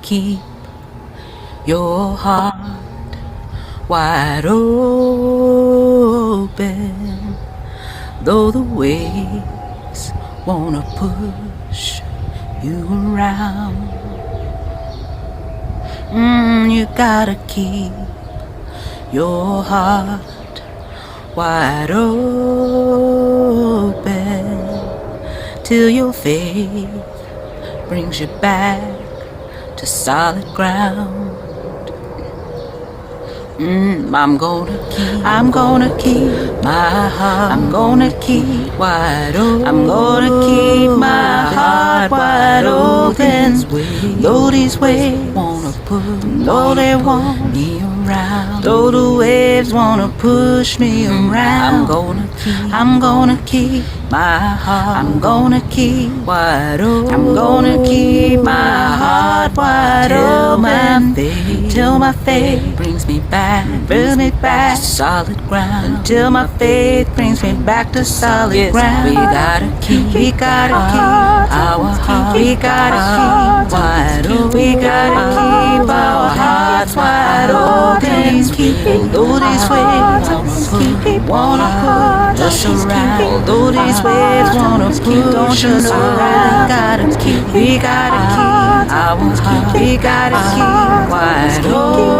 keep your heart wide open, though the waves wanna push you around. You gotta keep your heart wide open till your faith brings you back to solid ground. I'm gonna keep my heart. I'm gonna keep wide open. I'm gonna keep my heart wide open. Though these waves wanna push, though they want me around, though the waves wanna push me around, I'm gonna keep my heart. I'm gonna keep wide open. I'm gonna keep my heart wide open till my faith brings me back to solid ground. Until my faith brings me back to solid ground. We gotta keep our heart. We gotta keep wide open. We gotta keep our hearts wide open. Although these waves wanna push us around, although these waves wanna push us around, we gotta keep our heart. We gotta keep wide open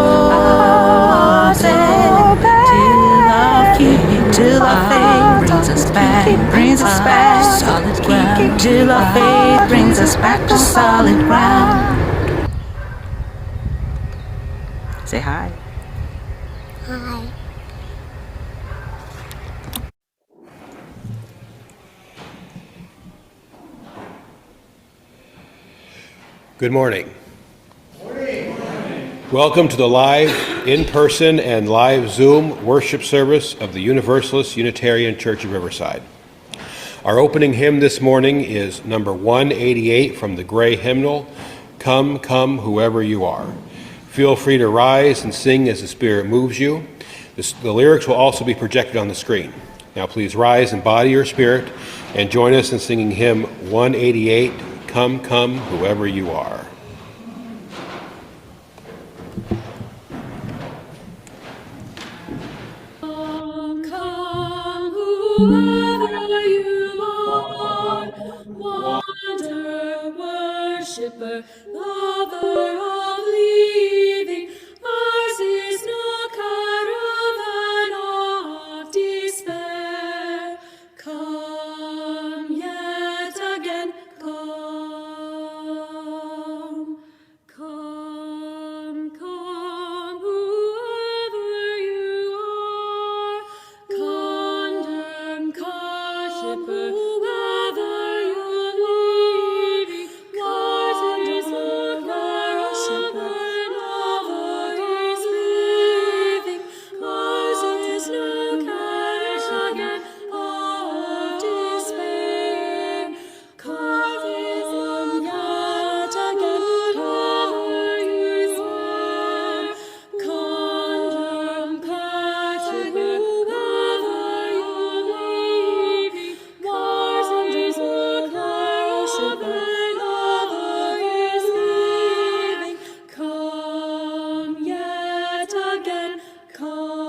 till our faith brings us back to solid ground. Till our faith brings us back to solid ground. Say hi. Hi. Good morning. Welcome to the live, in-person, and live Zoom worship service of the Universalist Unitarian Church of Riverside. Our opening hymn this morning is number 188 from the gray hymnal, Come, Come, Whoever You Are. Feel free to rise and sing as the Spirit moves you. The lyrics will also be projected on the screen. Now please rise in body or spirit and join us in singing hymn 188, Come, Come, Whoever You Are. Come, come, whoever you are, wanderer, worshipper, lover of living, ours is no caravan of despair. Come yet again, come, come, come, whoever you are, condemned, worshipper, lover, you're leaving, ours is no caravan of living, ours is no caravan of despair. Come yet again, cover yourself, condemned, worshipper, lover, you're leaving, ours is no caravan of living. Come yet again, come.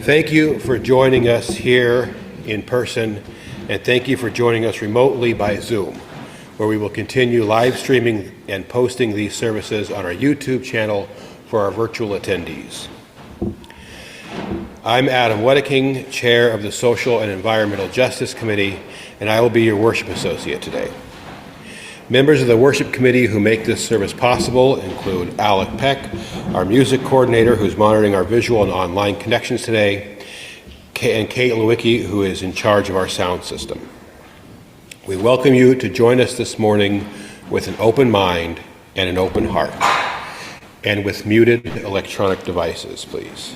Thank you for joining us here in person, and thank you for joining us remotely by Zoom, where we will continue live streaming and posting these services on our YouTube channel for our virtual attendees. I'm Adam Wedeking, Chair of the Social and Environmental Justice Committee, and I will be your worship associate today. Members of the worship committee who make this service possible include Alec Peck, our music coordinator who's monitoring our visual and online connections today, and Kate Lewicki, who is in charge of our sound system. We welcome you to join us this morning with an open mind and an open heart, and with muted electronic devices, please.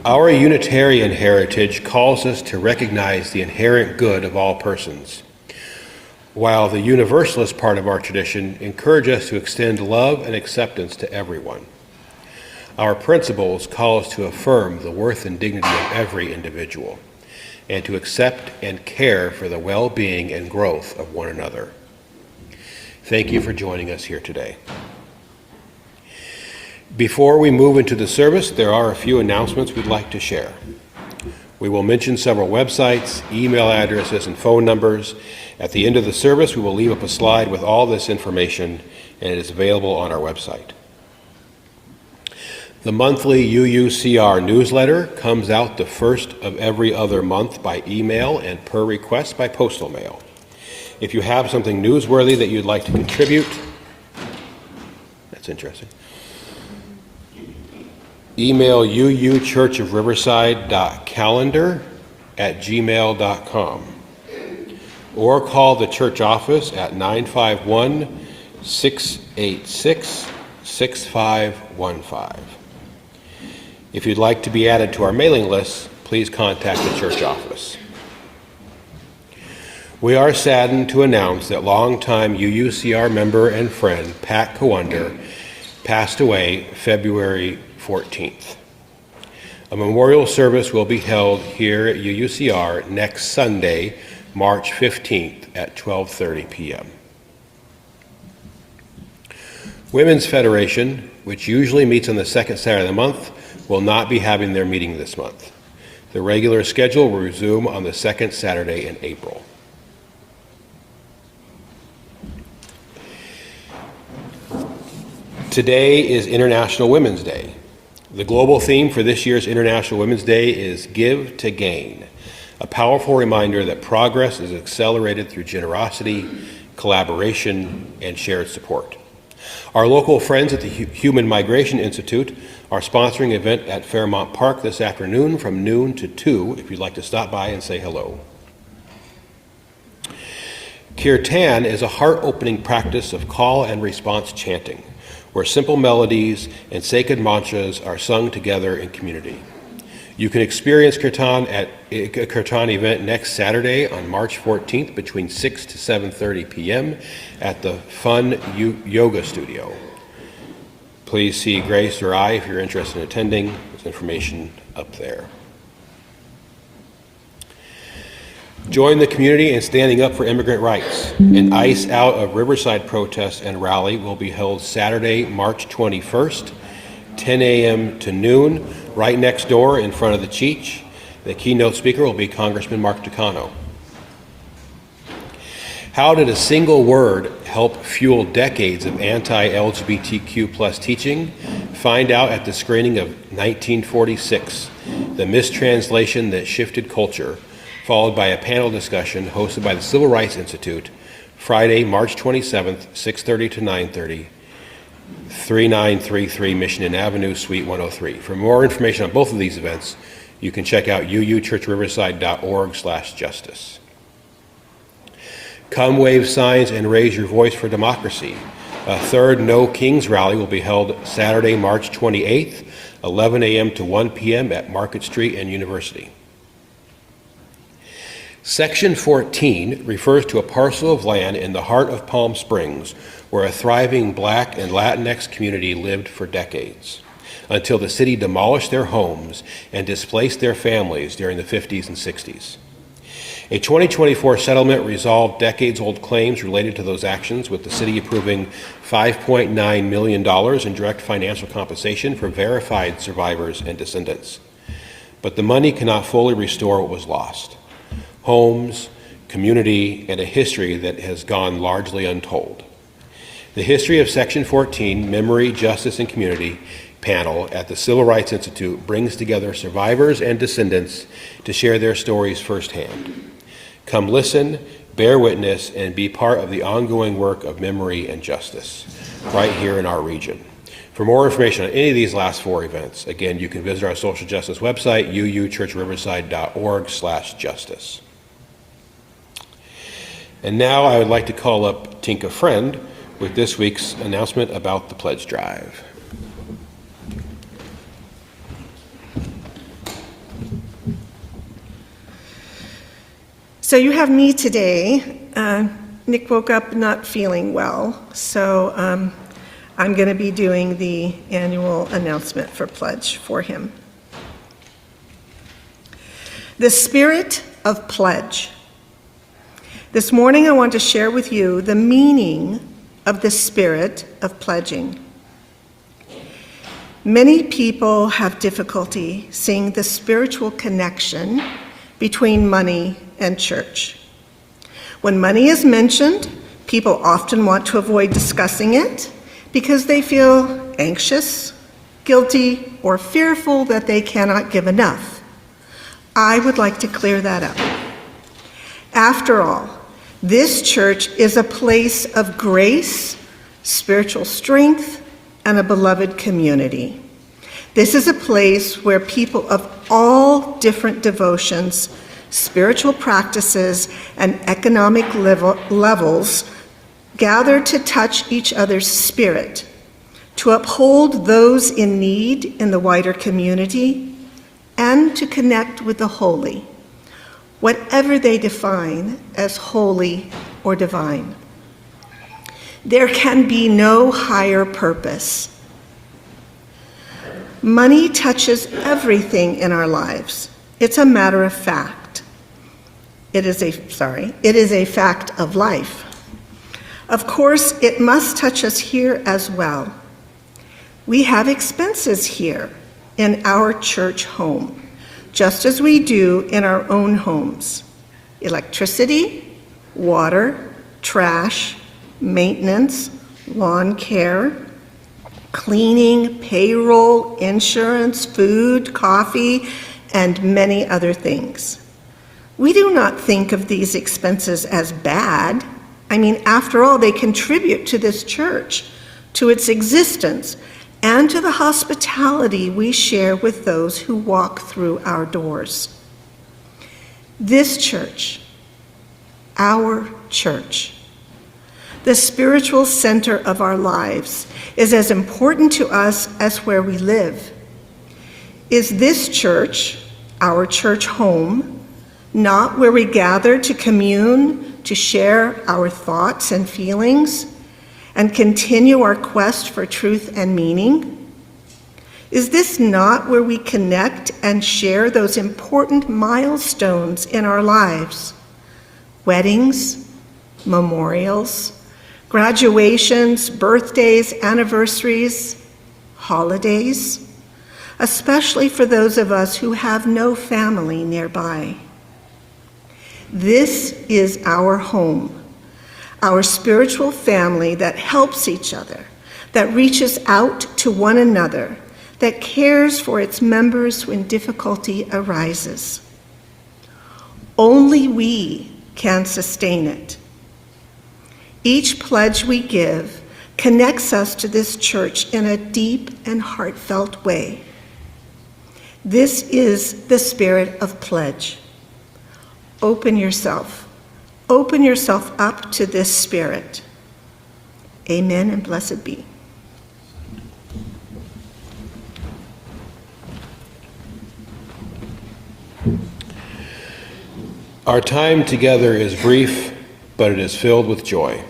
Our Unitarian heritage calls us to recognize the inherent good of all persons, while the Universalist part of our tradition encourages us to extend love and acceptance to everyone. Our principles call us to affirm the worth and dignity of every individual and to accept and care for the well-being and growth of one another. Thank you for joining us here today. Before we move into the service, there are a few announcements we'd like to share. We will mention several websites, email addresses, and phone numbers. At the end of the service, we will leave up a slide with all this information, and it is available on our website. The monthly UUCR newsletter comes out the first of every other month by email and per request by postal mail. If you have something newsworthy that you'd like to contribute, that's interesting. Email uuchurchofriverside.calendar@gmail.com or call the church office at 951-686-6515. If you'd like to be added to our mailing list, please contact the church office. We are saddened to announce that longtime UUCR member and friend Pat Cowender passed away February 14th. A memorial service will be held here at UUCR next Sunday, March 15th at 12:30 p.m. Women's Federation, which usually meets on the second Saturday of the month, will not be having their meeting this month. The regular schedule will resume on the second Saturday in April. Today is International Women's Day. The global theme for this year's International Women's Day is Give to Gain, a powerful reminder that progress is accelerated through generosity, collaboration, and shared support. Our local friends at the Human Migration Institute are sponsoring an event at Fairmount Park this afternoon from noon to 2 if you'd like to stop by and say hello. Kirtan is a heart-opening practice of call and response chanting, where simple melodies and sacred mantras are sung together in community. You can experience Kirtan at a Kirtan event next Saturday on March 14th between 6 to 7:30 p.m. at the Fun Yoga Studio. Please see Grace or I if you're interested in attending. There's information up there. Join the community in standing up for immigrant rights. An Ice Out of Riverside protest and rally will be held Saturday, March 21st, 10 a.m. to noon, right next door in front of the Cheech. The keynote speaker will be Congressman Mark Tucano. How did a single word help fuel decades of anti-LGBTQ+ teaching? Find out at the screening of 1946, The Mistranslation That Shifted Culture, followed by a panel discussion hosted by the Civil Rights Institute, Friday, March 27th, 6:30 to 9:30, 3933 Michigan Avenue, Suite 103. For more information on both of these events, you can check out uuchurchriverside.org/justice. Come wave signs and raise your voice for democracy. A third No Kings rally will be held Saturday, March 28th, 11 a.m. to 1 p.m. at Market Street and University. Section 14 refers to a parcel of land in the heart of Palm Springs where a thriving Black and Latinx community lived for decades, until the city demolished their homes and displaced their families during the 50s and 60s. A 2024 settlement resolved decades-old claims related to those actions, with the city approving $5.9 million in direct financial compensation for verified survivors and descendants. But the money cannot fully restore what was lost: homes, community, and a history that has gone largely untold. The History of Section 14, Memory, Justice, and Community panel at the Civil Rights Institute brings together survivors and descendants to share their stories firsthand. Come listen, bear witness, and be part of the ongoing work of memory and justice right here in our region. For more information on any of these last four events, again, you can visit our social justice website, uuchurchriverside.org/justice. And now I would like to call up Tinka Friend with this week's announcement about the pledge drive. So you have me today. Nick woke up not feeling well, so I'm going to be doing the annual announcement for pledge for him. The spirit of pledge. This morning I want to share with you the meaning of the spirit of pledging. Many people have difficulty seeing the spiritual connection between money and church. When money is mentioned, people often want to avoid discussing it because they feel anxious, guilty, or fearful that they cannot give enough. I would like to clear that up. After all, this church is a place of grace, spiritual strength, and a beloved community. This is a place where people of all different devotions, spiritual practices, and economic levels gather to touch each other's spirit, to uphold those in need in the wider community, and to connect with the holy, whatever they define as holy or divine. There can be no higher purpose. Money touches everything in our lives. It's a matter of fact. It is a fact of life. Of course, it must touch us here as well. We have expenses here in our church home, just as we do in our own homes. Electricity, water, trash, maintenance, lawn care, cleaning, payroll, insurance, food, coffee, and many other things. We do not think of these expenses as bad. I mean, after all, they contribute to this church, to its existence, and to the hospitality we share with those who walk through our doors. This church, our church, the spiritual center of our lives, is as important to us as where we live. Is this church, our church home, not where we gather to commune, to share our thoughts and feelings, and continue our quest for truth and meaning? Is this not where we connect and share those important milestones in our lives? Weddings, memorials, graduations, birthdays, anniversaries, holidays, especially for those of us who have no family nearby. This is our home, our spiritual family that helps each other, that reaches out to one another, that cares for its members when difficulty arises. Only we can sustain it. Each pledge we give connects us to this church in a deep and heartfelt way. This is the spirit of pledge. Open yourself up to this spirit. Amen and blessed be. Our time together is brief, but it is filled with joy.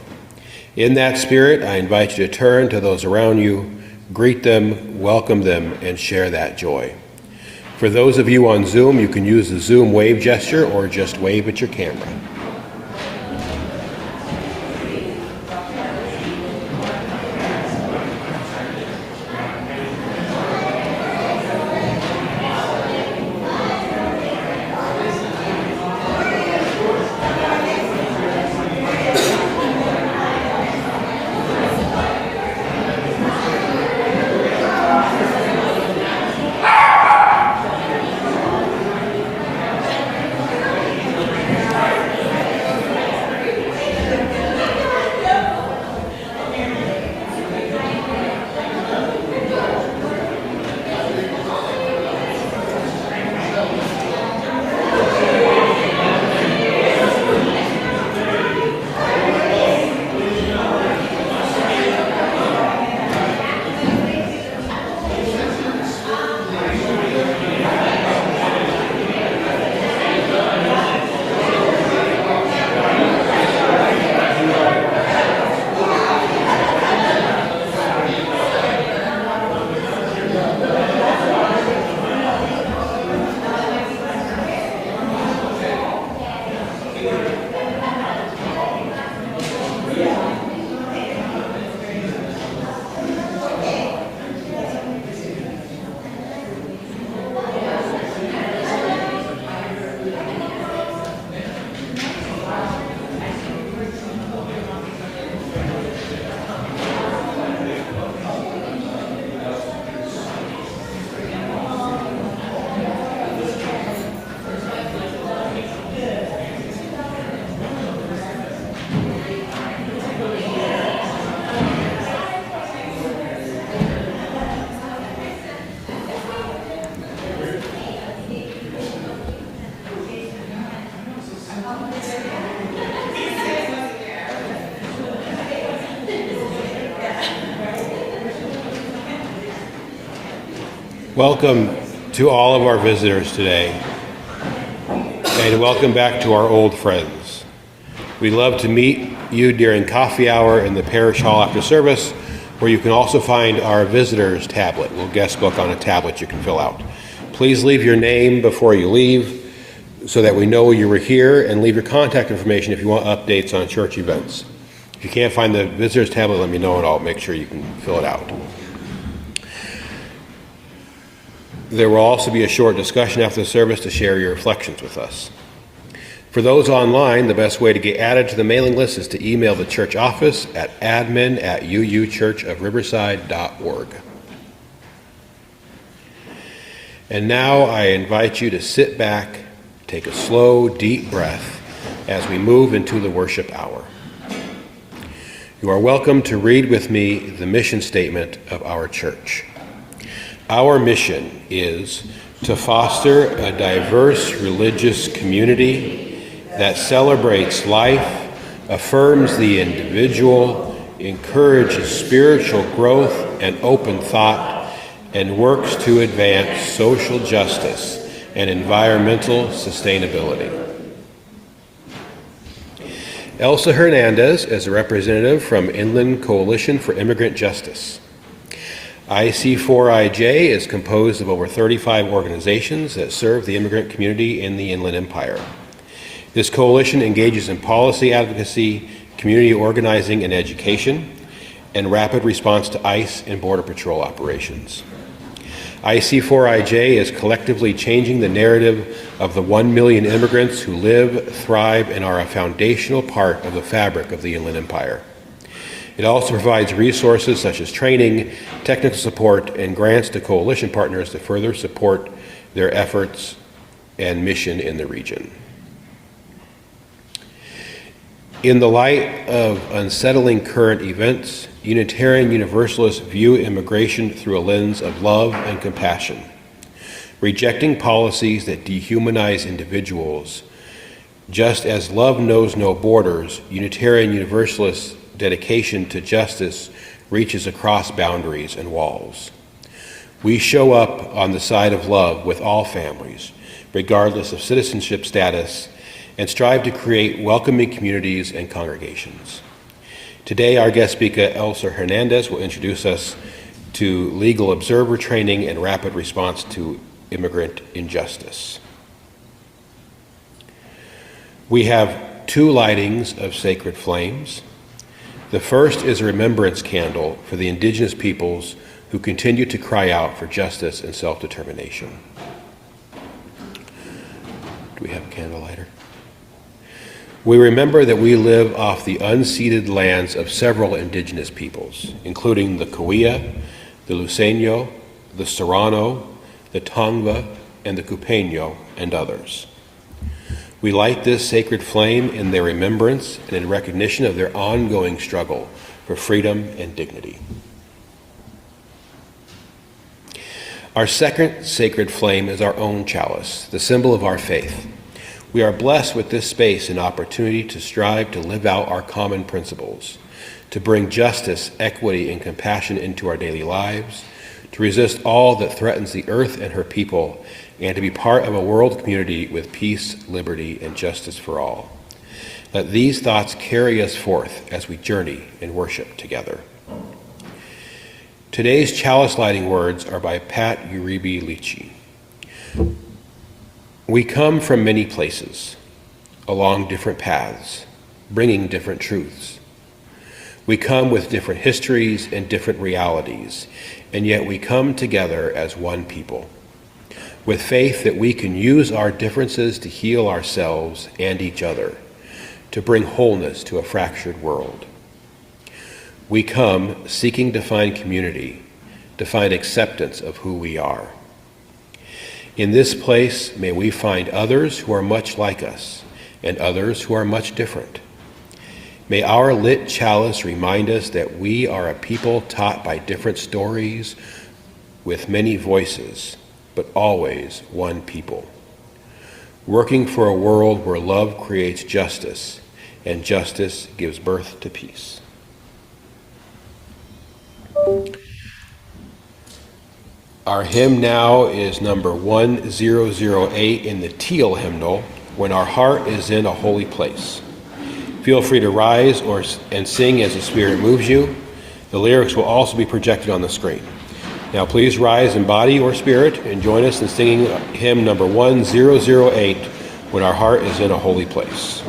In that spirit, I invite you to turn to those around you, greet them, welcome them, and share that joy. For those of you on Zoom, you can use the Zoom wave gesture or just wave at your camera. Welcome to all of our visitors today, and welcome back to our old friends. We'd love to meet you during coffee hour in the parish hall after service, where you can also find our visitors tablet, a little guest book on a tablet you can fill out. Please leave your name before you leave so that we know you were here, and leave your contact information if you want updates on church events. If you can't find the visitors tablet, let me know and I'll make sure you can fill it out. There will also be a short discussion after the service to share your reflections with us. For those online, the best way to get added to the mailing list is to email the church office at admin@uuchurchofriverside.org. And now I invite you to sit back, take a slow, deep breath as we move into the worship hour. You are welcome to read with me the mission statement of our church. Our mission is to foster a diverse religious community that celebrates life, affirms the individual, encourages spiritual growth and open thought, and works to advance social justice and environmental sustainability. Elsa Hernandez is a representative from Inland Coalition for Immigrant Justice. IC4IJ is composed of over 35 organizations that serve the immigrant community in the Inland Empire. This coalition engages in policy advocacy, community organizing and education, and rapid response to ICE and Border Patrol operations. IC4IJ is collectively changing the narrative of the 1 million immigrants who live, thrive, and are a foundational part of the fabric of the Inland Empire. It also provides resources such as training, technical support, and grants to coalition partners to further support their efforts and mission in the region. In the light of unsettling current events, Unitarian Universalists view immigration through a lens of love and compassion, rejecting policies that dehumanize individuals. Just as love knows no borders, Unitarian Universalists' dedication to justice reaches across boundaries and walls. We show up on the side of love with all families, regardless of citizenship status, and strive to create welcoming communities and congregations. Today, our guest speaker, Elsa Hernandez, will introduce us to legal observer training and rapid response to immigrant injustice. We have 2 lightings of sacred flames. The first is a remembrance candle for the indigenous peoples who continue to cry out for justice and self-determination. Do we have a candle lighter? We remember that we live off the unceded lands of several indigenous peoples, including the Cahuilla, the Luiseño, the Serrano, the Tongva, and the Cupeño, and others. We light this sacred flame in their remembrance and in recognition of their ongoing struggle for freedom and dignity. Our second sacred flame is our own chalice, the symbol of our faith. We are blessed with this space and opportunity to strive to live out our common principles, to bring justice, equity, and compassion into our daily lives, to resist all that threatens the earth and her people, and to be part of a world community with peace, liberty, and justice for all. Let these thoughts carry us forth as we journey in worship together. Today's chalice lighting words are by Pat Uribe Lichi. We come from many places, along different paths, bringing different truths. We come with different histories and different realities, and yet we come together as one people, with faith that we can use our differences to heal ourselves and each other, to bring wholeness to a fractured world. We come seeking to find community, to find acceptance of who we are. In this place, may we find others who are much like us and others who are much different. May our lit chalice remind us that we are a people taught by different stories with many voices, but always one people, working for a world where love creates justice and justice gives birth to peace. Our hymn now is number 1008 in the teal hymnal, When Our Heart is in a Holy Place. Feel free to rise and sing as the Spirit moves you. The lyrics will also be projected on the screen. Now please rise in body or spirit and join us in singing hymn number 1008, When Our Heart is in a Holy Place.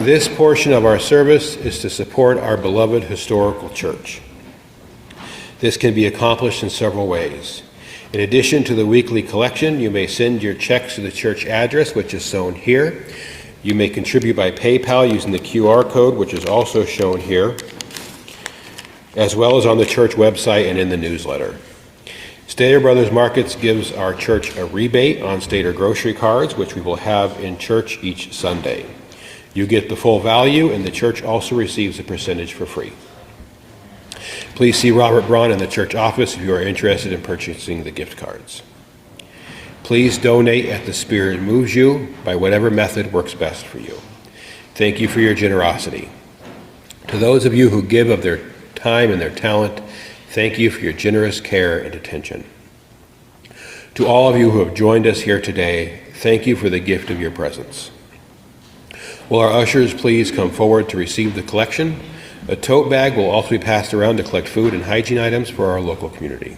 This portion of our service is to support our beloved historical church. This can be accomplished in several ways. In addition to the weekly collection, you may send your checks to the church address, which is shown here. You may contribute by PayPal using the QR code, which is also shown here, as well as on the church website and in the newsletter. Stater Brothers Markets gives our church a rebate on Stater grocery cards, which we will have in church each Sunday. You get the full value, and the church also receives a percentage for free. Please see Robert Braun in the church office if you are interested in purchasing the gift cards. Please donate as the Spirit moves you by whatever method works best for you. Thank you for your generosity. To those of you who give of their time and their talent, thank you for your generous care and attention. To all of you who have joined us here today, thank you for the gift of your presence. Will our ushers please come forward to receive the collection? A tote bag will also be passed around to collect food and hygiene items for our local community.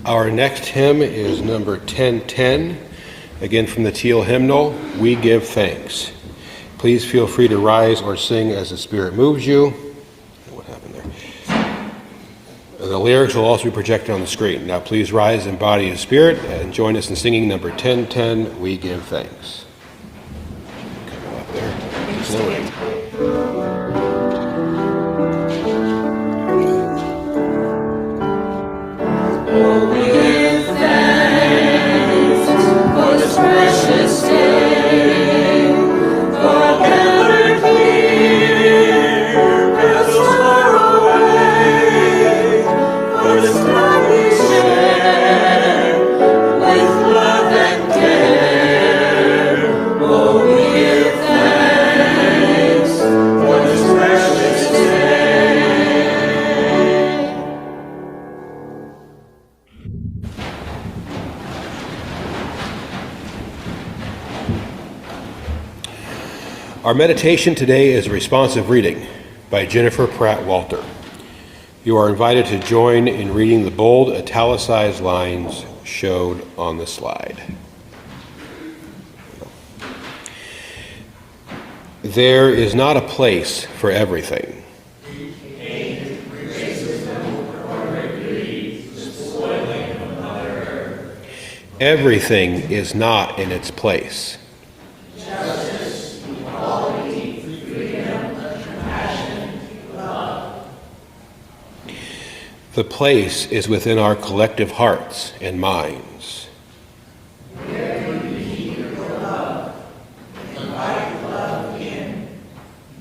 Our next hymn is number 1010, again from the Teal hymnal, We Give Thanks. Please feel free to rise or sing as the Spirit moves you. What happened there? The lyrics will also be projected on the screen. Now please rise in body and spirit and join us in singing number 1010, We Give Thanks. Come up there. Slowly. Precious day, forever clear, as far away, for this time we share, with love and care. Oh, we give thanks for this precious day. Our meditation today is a responsive reading by Jennifer Pratt Walter. You are invited to join in reading the bold italicized lines showed on the slide. There is not a place for everything. Everything is not in its place. The place is within our collective hearts and minds. Where we need your love, invite love in,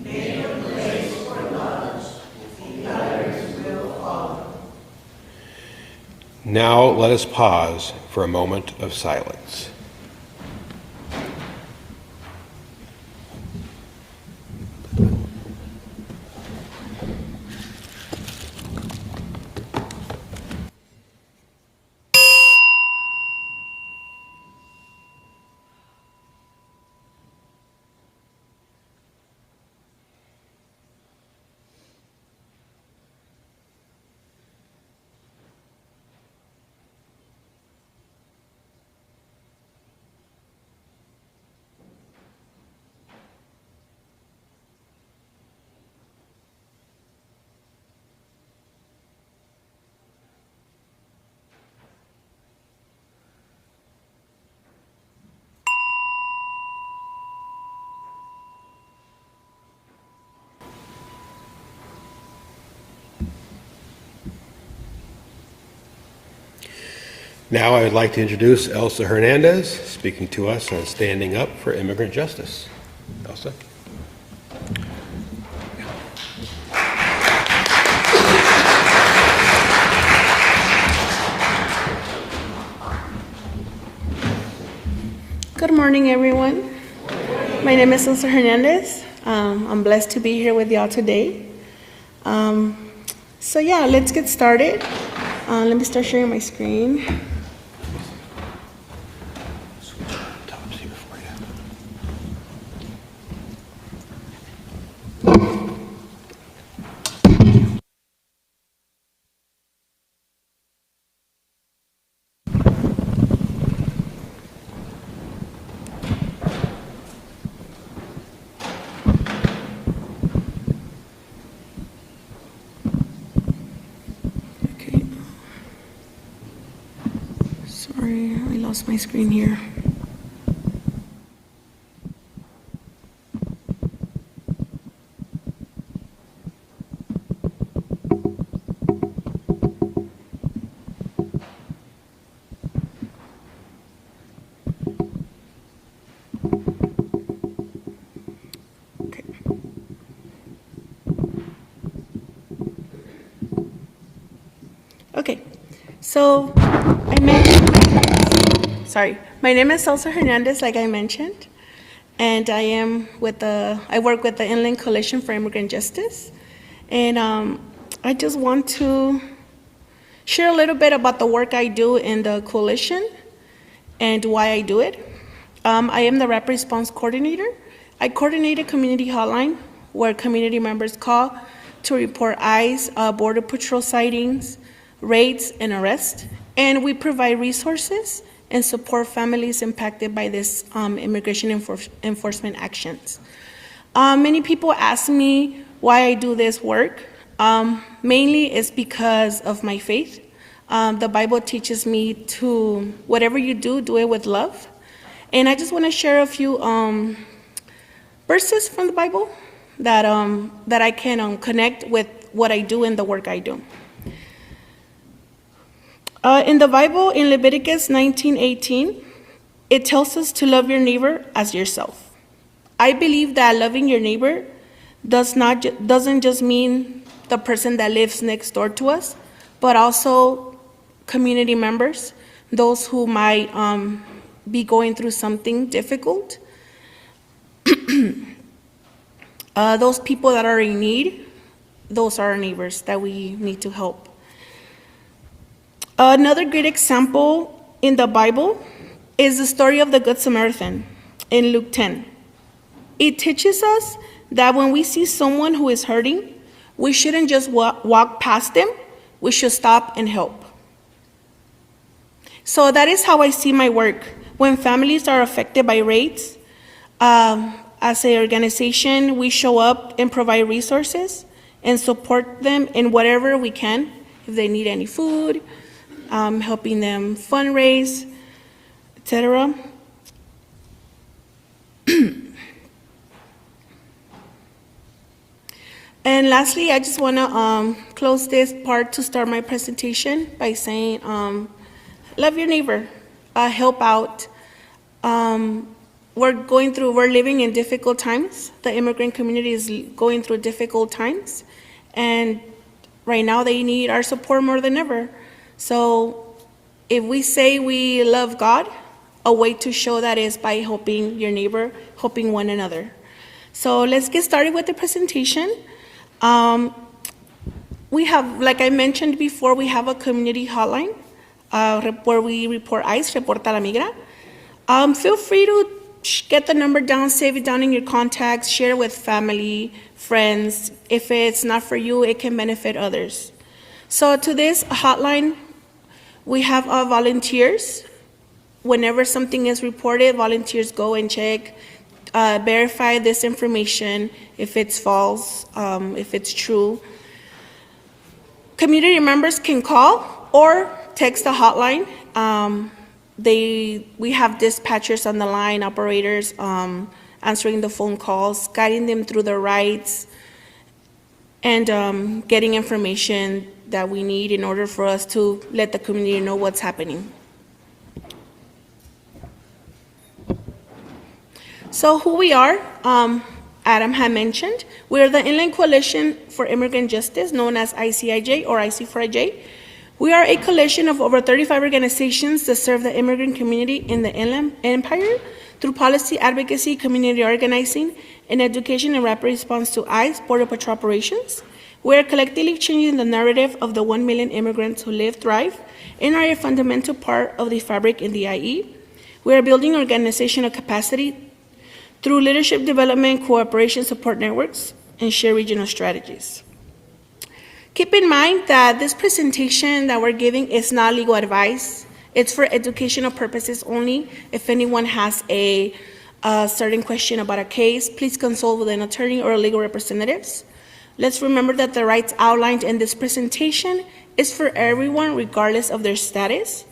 make a place for lovers, the others will follow. Now let us pause for a moment of silence. Now I would like to introduce Elsa Hernandez, speaking to us on standing up for immigrant justice. Elsa. Good morning, everyone. My name is Elsa Hernandez. I'm blessed to be here with y'all today. So yeah, let's get started. Let me start sharing my screen. Sorry, I lost my screen here. Okay. Okay, so my name is Elsa Hernandez, like I mentioned, and I work with the Inland Coalition for Immigrant Justice, and I just want to share a little bit about the work I do in the coalition and why I do it. I am the Rapid Response Coordinator. I coordinate a community hotline where community members call to report ICE, Border Patrol sightings, raids, and arrests and we provide resources and support families impacted by this immigration enforcement actions. Many people ask me why I do this work. Mainly it's because of my faith. The Bible teaches me to, whatever you do, do it with love. And I just want to share a few verses from the Bible that I can connect with what I do and the work I do. In the Bible, in Leviticus 19:18, it tells us to love your neighbor as yourself. I believe that loving your neighbor doesn't just mean the person that lives next door to us, but also community members, those who might be going through something difficult, those people that are in need, those are our neighbors that we need to help. Another great example in the Bible is the story of the Good Samaritan in Luke 10. It teaches us that when we see someone who is hurting, we shouldn't just walk past them, we should stop and help. So that is how I see my work. When families are affected by raids, as an organization, we show up and provide resources and support them in whatever we can. If they need any food, helping them fundraise, etc. And lastly, I just want to close this part to start my presentation by saying, love your neighbor, help out. We're living in difficult times. The immigrant community is going through difficult times. And right now they need our support more than ever. So if we say we love God, a way to show that is by helping your neighbor, helping one another. So let's get started with the presentation. We have, like I mentioned before, we have a community hotline where we report ICE, Reporta la Migra. Feel free to get the number down, save it down in your contacts, share it with family, friends. If it's not for you, it can benefit others. So to this hotline, we have volunteers. Whenever something is reported, volunteers go and check, verify this information, if it's false, if it's true. Community members can call or text the hotline. We have dispatchers on the line, operators answering the phone calls, guiding them through their rights, and getting information that we need in order for us to let the community know what's happening. So who we are, Adam had mentioned, we're the Inland Coalition for Immigrant Justice, known as ICIJ or IC4IJ. We are a coalition of over 35 organizations that serve the immigrant community in the Inland Empire through policy advocacy, community organizing, and education and rapid response to ICE Border Patrol operations. We are collectively changing the narrative of the 1 million immigrants who live, thrive, and are a fundamental part of the fabric in the IE. We are building organizational capacity through leadership development, cooperation support networks, and share regional strategies. Keep in mind that this presentation that we're giving is not legal advice. It's for educational purposes only. If anyone has a certain question about a case, please consult with an attorney or legal representatives. Let's remember that the rights outlined in this presentation is for everyone regardless of their status.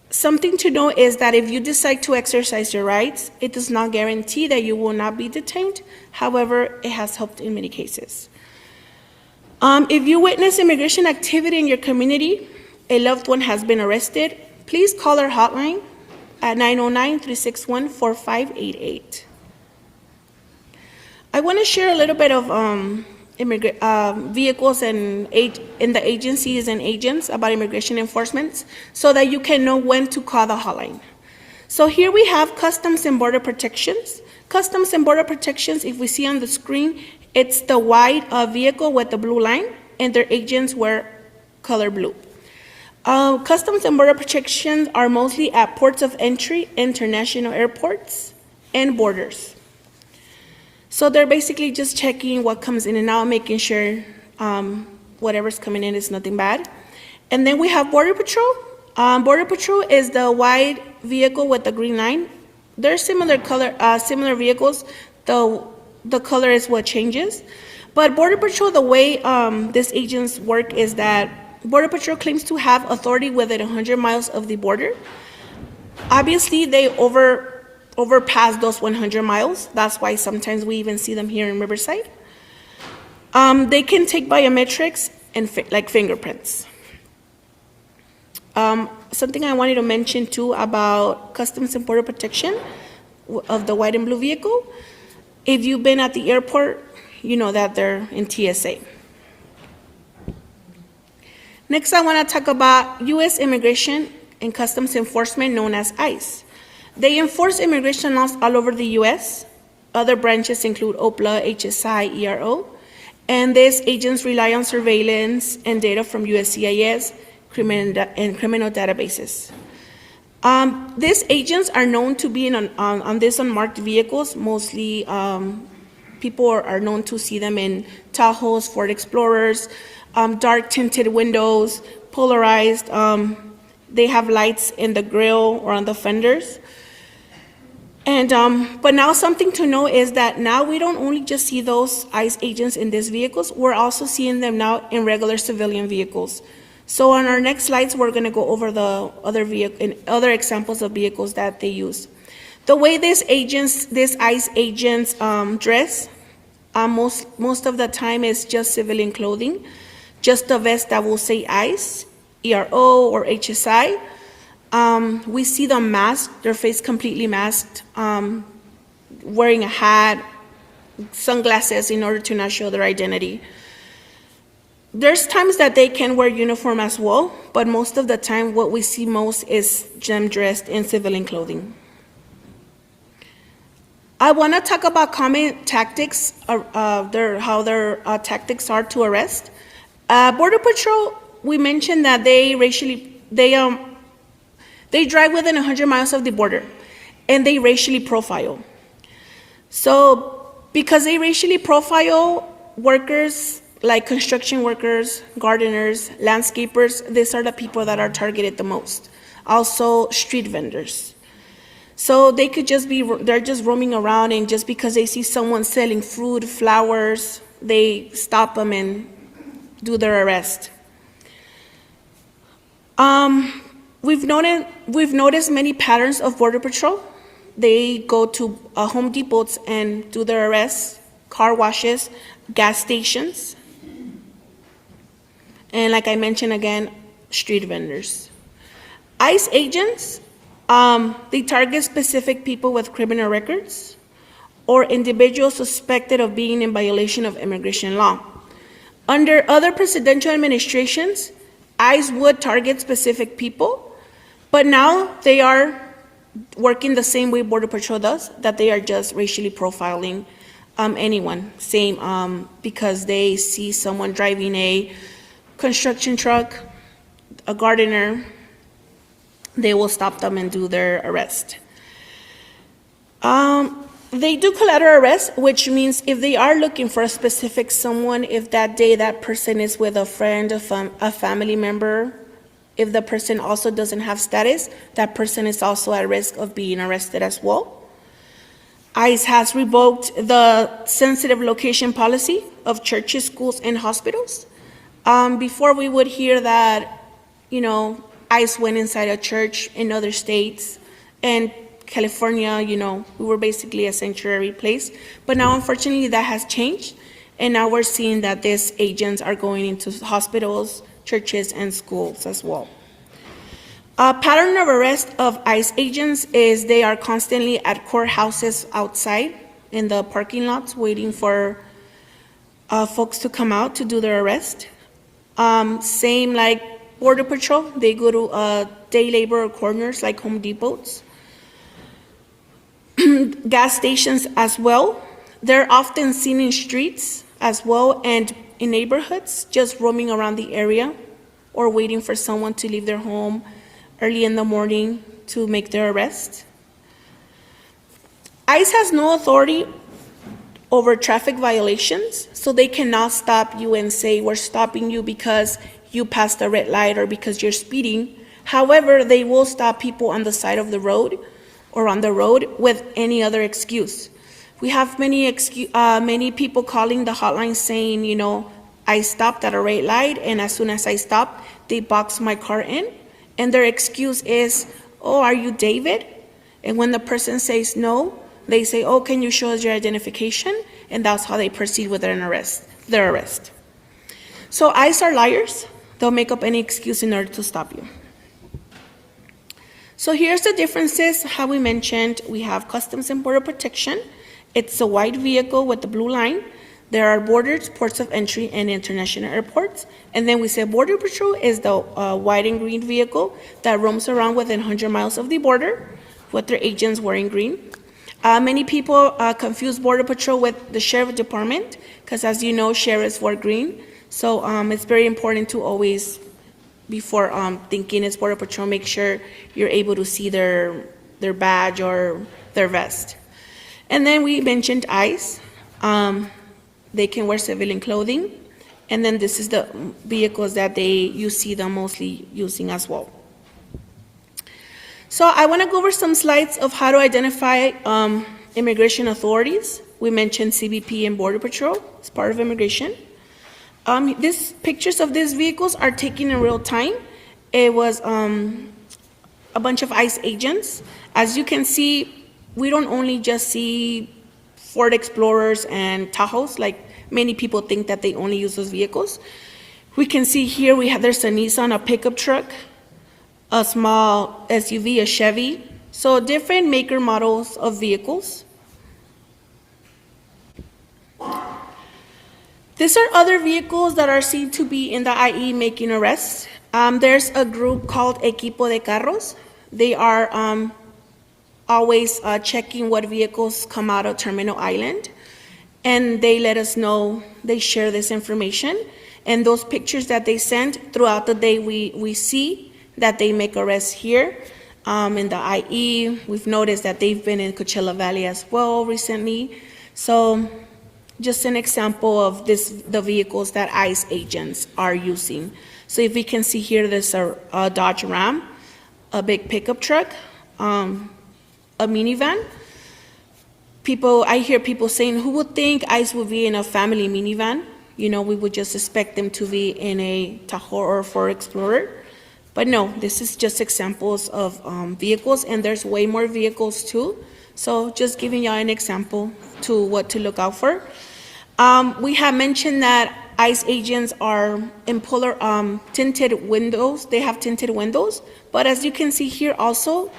Something to know is that if you decide to exercise your rights, it does not guarantee that you will not be detained. However, it has helped in many cases. If you witness immigration activity in your community, a loved one has been arrested, please call our hotline at 909-361-4588. I want to share a little bit of vehicles and in the agencies and agents about immigration enforcement so that you can know when to call the hotline. So here we have Customs and Border Protections. Customs and Border Protections, if we see on the screen, it's the white vehicle with the blue line, and their agents wear color blue. Customs and Border Protections are mostly at ports of entry, international airports, and borders. So they're basically just checking what comes in and out, making sure whatever's coming in is nothing bad. And then we have Border Patrol. Border Patrol is the white vehicle with the green line. They're similar vehicles. The color is what changes. But Border Patrol, the way these agents work is that Border Patrol claims to have authority within 100 miles of the border. Obviously, they overpass those 100 miles. That's why sometimes we even see them here in Riverside. They can take biometrics and like fingerprints. Something I wanted to mention too about Customs and Border Protection of the white and blue vehicle. If you've been at the airport, you know that they're in TSA. Next, I want to talk about U.S. Immigration and Customs Enforcement, known as ICE. They enforce immigration laws all over the U.S. Other branches include OPLA, HSI, ERO, and these agents rely on surveillance and data from USCIS and criminal databases. These agents are known to be on these unmarked vehicles. Mostly people are known to see them in Tahoes, Ford Explorers, dark tinted windows, polarized. They have lights in the grill or on the fenders. And but now something to know is that now we don't only just see those ICE agents in these vehicles, we're also seeing them now in regular civilian vehicles. So on our next slides, we're going to go over the other examples of vehicles that they use. The way these ICE agents dress, most of the time is just civilian clothing, just a vest that will say ICE, ERO, or HSI. We see them masked, their face completely masked, wearing a hat, sunglasses in order to not show their identity. There's times that they can wear uniform as well, but most of the time what we see most is them dressed in civilian clothing. I want to talk about common tactics, how their tactics are to arrest. Border Patrol, we mentioned that they drive within 100 miles of the border, and they racially profile. So because they racially profile workers, like construction workers, gardeners, landscapers, these are the people that are targeted the most. Also street vendors. So they're just roaming around, and just because they see someone selling fruit, flowers, they stop them and do their arrest. We've noticed many patterns of Border Patrol. They go to Home Depots and do their arrests, car washes, gas stations, and like I mentioned again, street vendors. ICE agents, they target specific people with criminal records or individuals suspected of being in violation of immigration law. Under other presidential administrations, ICE would target specific people, but now they are working the same way Border Patrol does, that they are just racially profiling anyone, because they see someone driving a construction truck, a gardener, they will stop them and do their arrest. They do collateral arrest, which means if they are looking for a specific someone, if that day that person is with a friend, a family member, if the person also doesn't have status, that person is also at risk of being arrested as well. ICE has revoked the sensitive location policy of churches, schools, and hospitals. Before we would hear that, ICE went inside a church in other states, and California, we were basically a sanctuary place. But now, unfortunately, that has changed, and now we're seeing that these agents are going into hospitals, churches, and schools as well. A pattern of arrest of ICE agents is they are constantly at courthouses outside in the parking lots waiting for folks to come out to do their arrest. Same like Border Patrol, they go to day labor corners like Home Depots. Gas stations as well. They're often seen in streets as well and in neighborhoods, just roaming around the area or waiting for someone to leave their home early in the morning to make their arrest. ICE has no authority over traffic violations, so they cannot stop you and say, we're stopping you because you passed the red light or because you're speeding. However, they will stop people on the side of the road or on the road with any other excuse. We have many people calling the hotline saying, I stopped at a red light, and as soon as I stopped, they boxed my car in, and their excuse is, oh, are you David? And when the person says no, they say, oh, can you show us your identification? And that's how they proceed with their arrest. So ICE are liars. They'll make up any excuse in order to stop you. So here's the differences. How we mentioned, we have Customs and Border Protection. It's a white vehicle with the blue line. There are borders, ports of entry, and international airports. And then we say Border Patrol is the white and green vehicle that roams around within 100 miles of the border with their agents wearing green. Many people confuse Border Patrol with the Sheriff Department because, as you know, sheriffs wear green. So it's very important to always, before thinking it's Border Patrol, make sure you're able to see their badge or their vest. And then we mentioned ICE. They can wear civilian clothing. And then this is the vehicles that you see them mostly using as well. So I want to go over some slides of how to identify immigration authorities. We mentioned CBP and Border Patrol as part of immigration. These pictures of these vehicles are taken in real time. It was a bunch of ICE agents. As you can see, we don't only just see Ford Explorers and Tahoes, like many people think that they only use those vehicles. We can see here there's a Nissan, a pickup truck, a small SUV, a Chevy. So different maker models of vehicles. These are other vehicles that are seen to be in the IE making arrests. There's a group called Equipo de Carros. They are always checking what vehicles come out of Terminal Island. And they let us know, they share this information. And those pictures that they send throughout the day, we see that they make arrests here in the IE. We've noticed that they've been in Coachella Valley as well recently. So just an example of the vehicles that ICE agents are using. So if we can see here, there's a Dodge Ram, a big pickup truck, a minivan. I hear people saying, who would think ICE would be in a family minivan? We would just expect them to be in a Tahoe or Ford Explorer. But no, this is just examples of vehicles, and there's way more vehicles too. So just giving y'all an example to what to look out for. We have mentioned that ICE agents are in tinted windows. They have tinted windows. But as you can see here also,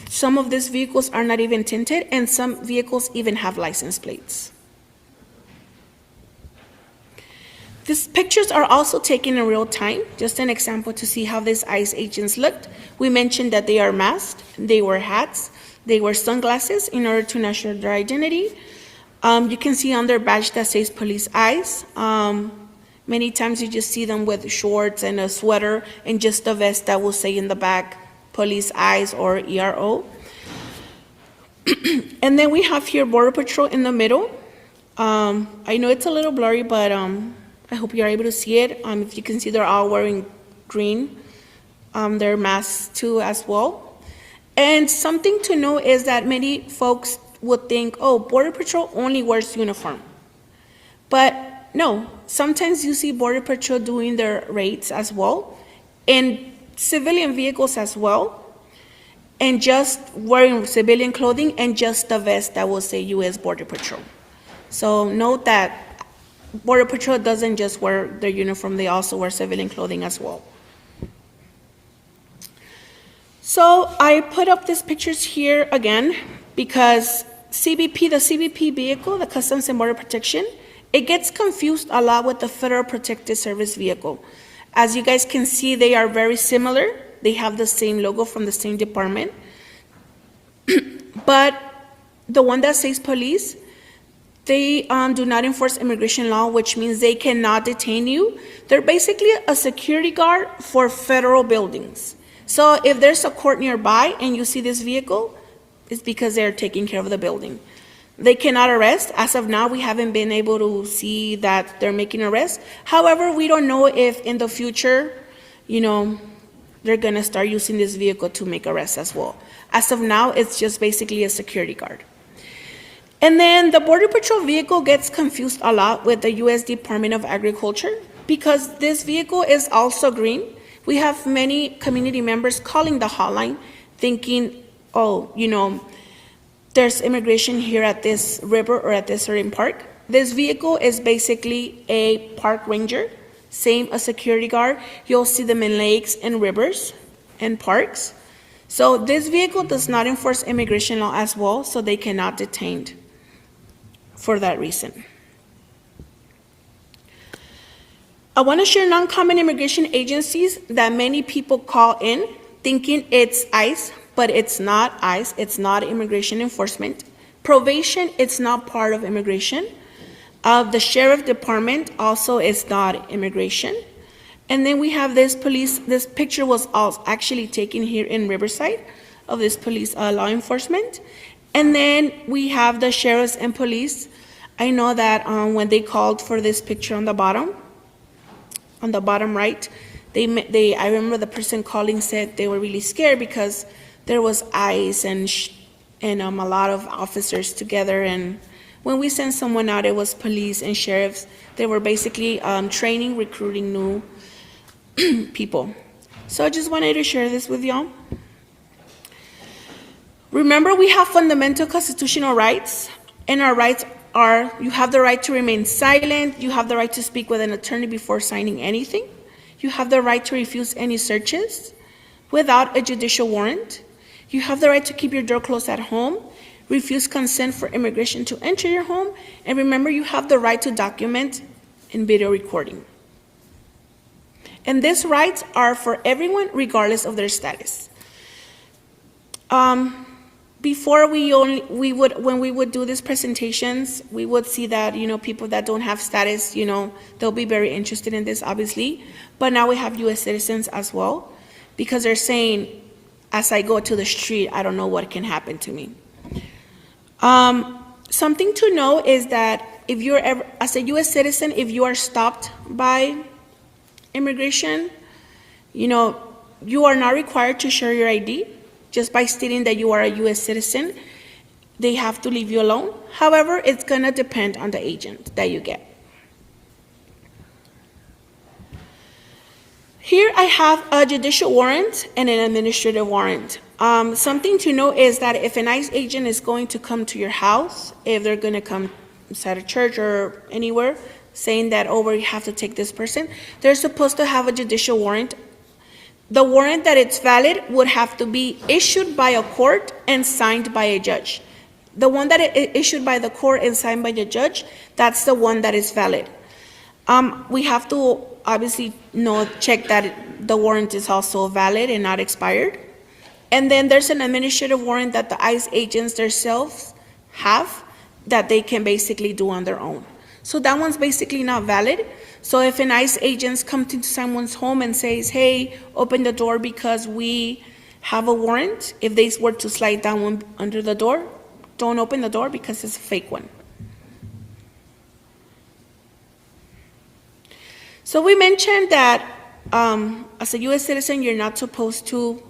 some of these vehicles are not even tinted, and some vehicles even have license plates. These pictures are also taken in real time, just an example to see how these ICE agents looked. We mentioned that they are masked, they wear hats, they wear sunglasses in order to ensure their identity. You can see on their badge that says Police ICE. Many times you just see them with shorts and a sweater and just a vest that will say in the back, Police ICE or ERO. And then we have here Border Patrol in the middle. I know it's a little blurry, but I hope you're able to see it. If you can see, they're all wearing green. They're masked too as well. And something to know is that many folks would think, oh, Border Patrol only wears uniform. But no, sometimes you see Border Patrol doing their raids as well, in civilian vehicles as well, and just wearing civilian clothing and just a vest that will say U.S. Border Patrol. So note that Border Patrol doesn't just wear their uniform, they also wear civilian clothing as well. So I put up these pictures here again because the CBP vehicle, the Customs and Border Protection, it gets confused a lot with the Federal Protective Service vehicle. As you guys can see, they are very similar. They have the same logo from the same department. But the one that says police, they do not enforce immigration law, which means they cannot detain you. They're basically a security guard for federal buildings. So if there's a court nearby and you see this vehicle, it's because they're taking care of the building. They cannot arrest. As of now, we haven't been able to see that they're making arrests. However, we don't know if in the future, they're going to start using this vehicle to make arrests as well. As of now, it's just basically a security guard. And then the Border Patrol vehicle gets confused a lot with the U.S. Department of Agriculture because this vehicle is also green. We have many community members calling the hotline thinking, oh, there's immigration here at this river or at this certain park. This vehicle is basically a park ranger, same as security guard. You'll see them in lakes and rivers and parks. So this vehicle does not enforce immigration law as well, so they cannot detain for that reason. I want to share non-common immigration agencies that many people call in thinking it's ICE, but it's not ICE. It's not immigration enforcement. Probation, it's not part of immigration. The sheriff department also is not immigration. And then we have this police. This picture was actually taken here in Riverside of this police law enforcement. And then we have the sheriffs and police. I know that when they called for this picture on the bottom right, I remember the person calling said they were really scared because there was ICE and a lot of officers together. And when we sent someone out, it was police and sheriffs. They were basically training, recruiting new people. So I just wanted to share this with y'all. Remember, we have fundamental constitutional rights, and our rights are, you have the right to remain silent, you have the right to speak with an attorney before signing anything, you have the right to refuse any searches without a judicial warrant, you have the right to keep your door closed at home, refuse consent for immigration to enter your home, and remember, you have the right to document and video recording. And these rights are for everyone regardless of their status. Before when we would do these presentations, we would see that, people that don't have status, they'll be very interested in this, obviously. But now we have U.S. citizens as well, because they're saying, as I go to the street, I don't know what can happen to me. Something to know is that if you're ever, as a U.S. citizen, if you are stopped by immigration, you are not required to share your ID. Just by stating that you are a U.S. citizen, they have to leave you alone. However, it's going to depend on the agent that you get. Here I have a judicial warrant and an administrative warrant. Something to know is that if an ICE agent is going to come to your house, if they're going to come inside a church or anywhere, saying that, oh, we have to take this person, they're supposed to have a judicial warrant. The warrant that it's valid would have to be issued by a court and signed by a judge. The one that is issued by the court and signed by the judge, that's the one that is valid. We have to obviously check that the warrant is also valid and not expired. And then there's an administrative warrant that the ICE agents themselves have that they can basically do on their own. So that one's basically not valid. So if an ICE agent comes into someone's home and says, hey, open the door because we have a warrant, if they were to slide down under the door, don't open the door because it's a fake one. So we mentioned that as a U.S. citizen, you're not supposed to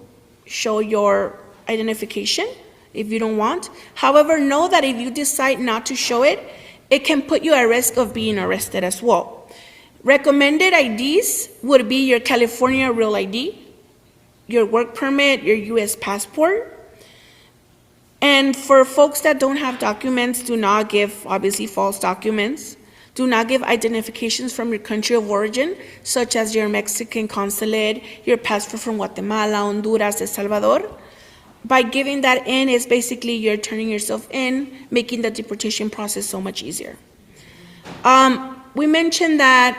show your identification if you don't want. However, know that if you decide not to show it, it can put you at risk of being arrested as well. Recommended IDs would be your California Real ID, your work permit, your U.S. passport. And for folks that don't have documents, do not give, obviously, false documents. Do not give identifications from your country of origin, such as your Mexican consulate, your passport from Guatemala, Honduras, El Salvador. By giving that in, it's basically you're turning yourself in, making the deportation process so much easier. We mentioned that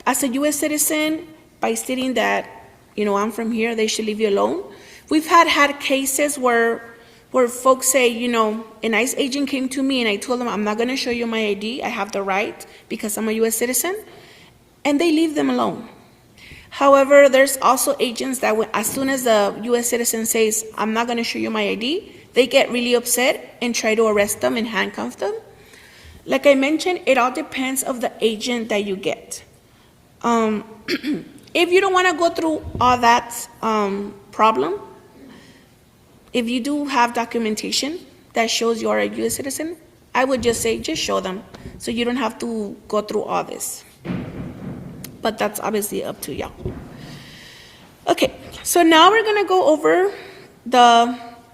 as a U.S. citizen, by stating that, I'm from here, they should leave you alone. We've had cases where folks say, an ICE agent came to me and I told them, I'm not going to show you my ID. I have the right because I'm a U.S. citizen. And they leave them alone. However, there's also agents that as soon as the U.S. citizen says, I'm not going to show you my ID, they get really upset and try to arrest them and handcuff them. Like I mentioned, it all depends on the agent that you get. If you don't want to go through all that problem, if you do have documentation that shows you're a U.S. citizen, I would just say, just show them, so you don't have to go through all this. But that's obviously up to y'all. Okay, so now we're gonna go over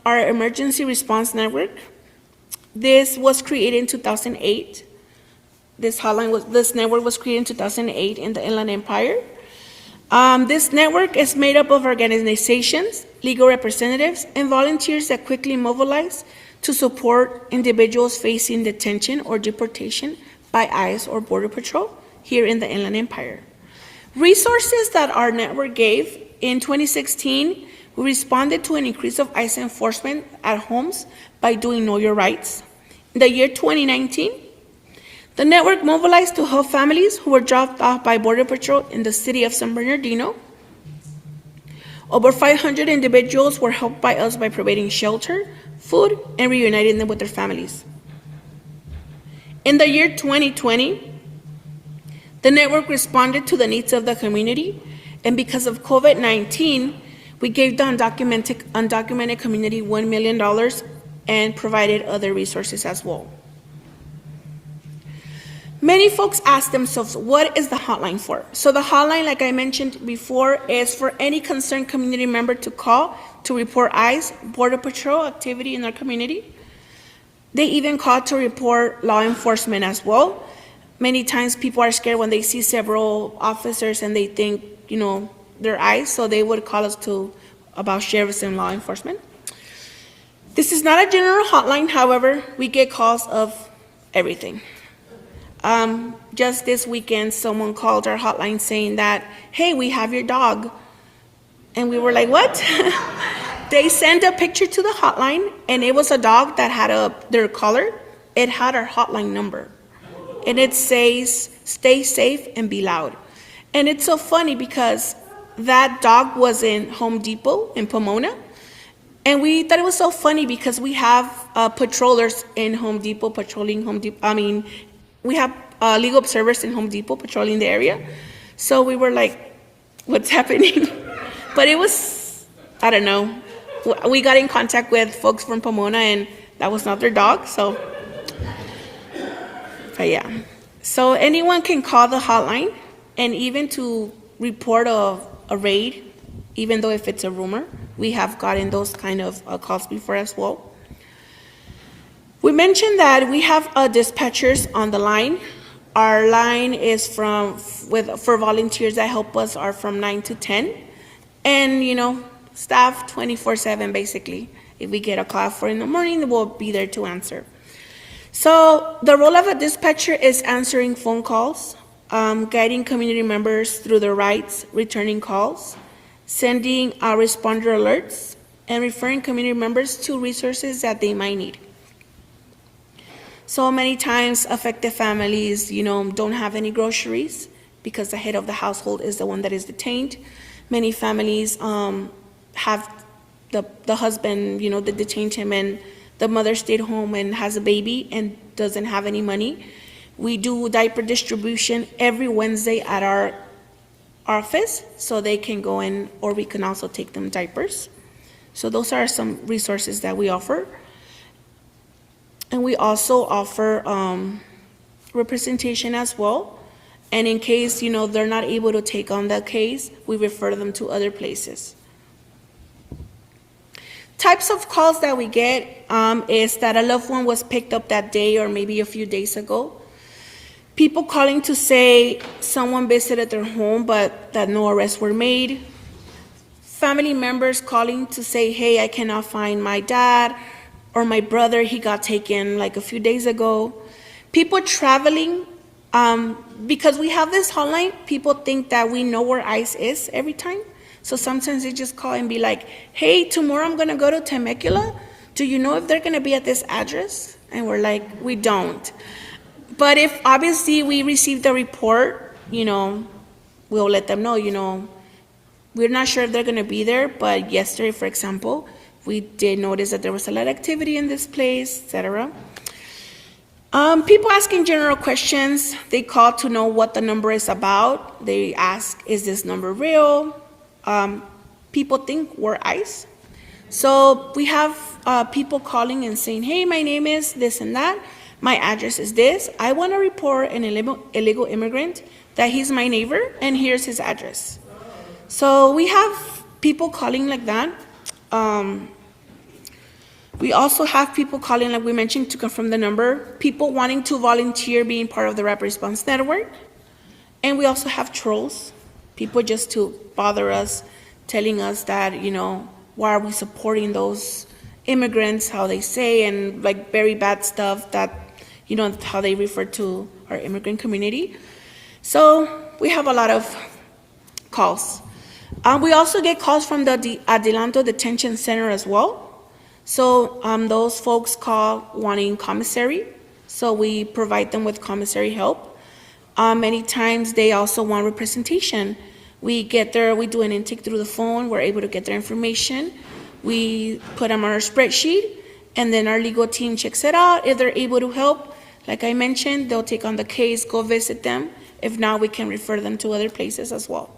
our emergency response network. This was created in 2008. This network was created in 2008 in the Inland Empire. This network is made up of organizations, legal representatives, and volunteers that quickly mobilize to support individuals facing detention or deportation by ICE or Border Patrol here in the Inland Empire. Resources that our network gave in 2016, we responded to an increase of ICE enforcement at homes by doing Know Your Rights. In the year 2019, the network mobilized to help families who were dropped off by Border Patrol in the city of San Bernardino. Over 500 individuals were helped by us by providing shelter, food, and reuniting them with their families. In the year 2020, the network responded to the needs of the community, and because of COVID-19, we gave the undocumented community $1 million and provided other resources as well. Many folks ask themselves, what is the hotline for? So the hotline, like I mentioned before, is for any concerned community member to call to report ICE, Border Patrol activity in their community. They even call to report law enforcement as well. Many times people are scared when they see several officers and they think, they're ICE, so they would call us about sheriffs and law enforcement. This is not a general hotline, however, we get calls of everything. Just this weekend, someone called our hotline saying that, hey, we have your dog. And we were like, what? They sent a picture to the hotline, and it was a dog that had their collar. It had our hotline number. And it says, stay safe and be loud. And it's so funny because that dog was in Home Depot in Pomona. And we thought it was so funny because we have patrollers in Home Depot patrolling Home Depot. We have legal observers in Home Depot patrolling the area. So we were like, what's happening? But it was, I don't know. We got in contact with folks from Pomona, and that was not their dog. But yeah. So anyone can call the hotline, and even to report a raid, even though if it's a rumor. We have gotten those kind of calls before as well. We mentioned that we have dispatchers on the line. Our line is for volunteers that help us are from 9 to 10. And, staff 24/7 basically. If we get a call for in the morning, we'll be there to answer. So the role of a dispatcher is answering phone calls, guiding community members through their rights, returning calls, sending responder alerts, and referring community members to resources that they might need. So many times affected families, don't have any groceries because the head of the household is the one that is detained. Many families have the husband, that detained him, and the mother stayed home and has a baby and doesn't have any money. We do diaper distribution every Wednesday at our office, so they can go in, or we can also take them diapers. So those are some resources that we offer. And we also offer representation as well. And in case, they're not able to take on that case, we refer them to other places. Types of calls that we get is that a loved one was picked up that day or maybe a few days ago. People calling to say someone visited their home but that no arrests were made. Family members calling to say, hey, I cannot find my dad or my brother, he got taken like a few days ago. People traveling, because we have this hotline, people think that we know where ICE is every time. So sometimes they just call and be like, hey, tomorrow I'm gonna go to Temecula. Do you know if they're gonna be at this address? And we're like, we don't. But if obviously we receive the report, we'll let them know, we're not sure if they're gonna be there, but yesterday, for example, we did notice that there was a lot of activity in this place, etc. People asking general questions. They call to know what the number is about. They ask, is this number real? People think we're ICE. So we have people calling and saying, hey, my name is this and that. My address is this. I want to report an illegal immigrant that he's my neighbor, and here's his address. So we have people calling like that. We also have people calling, like we mentioned, to confirm the number. People wanting to volunteer being part of the Rapid Response Network. And we also have trolls. People just to bother us, telling us that, why are we supporting those immigrants, how they say, and like very bad stuff that, how they refer to our immigrant community. So we have a lot of calls. We also get calls from the Adelanto Detention Center as well. So those folks call wanting commissary. So we provide them with commissary help. Many times they also want representation. We get there, we do an intake through the phone, we're able to get their information. We put them on our spreadsheet, and then our legal team checks it out. If they're able to help, like I mentioned, they'll take on the case, go visit them. If not, we can refer them to other places as well.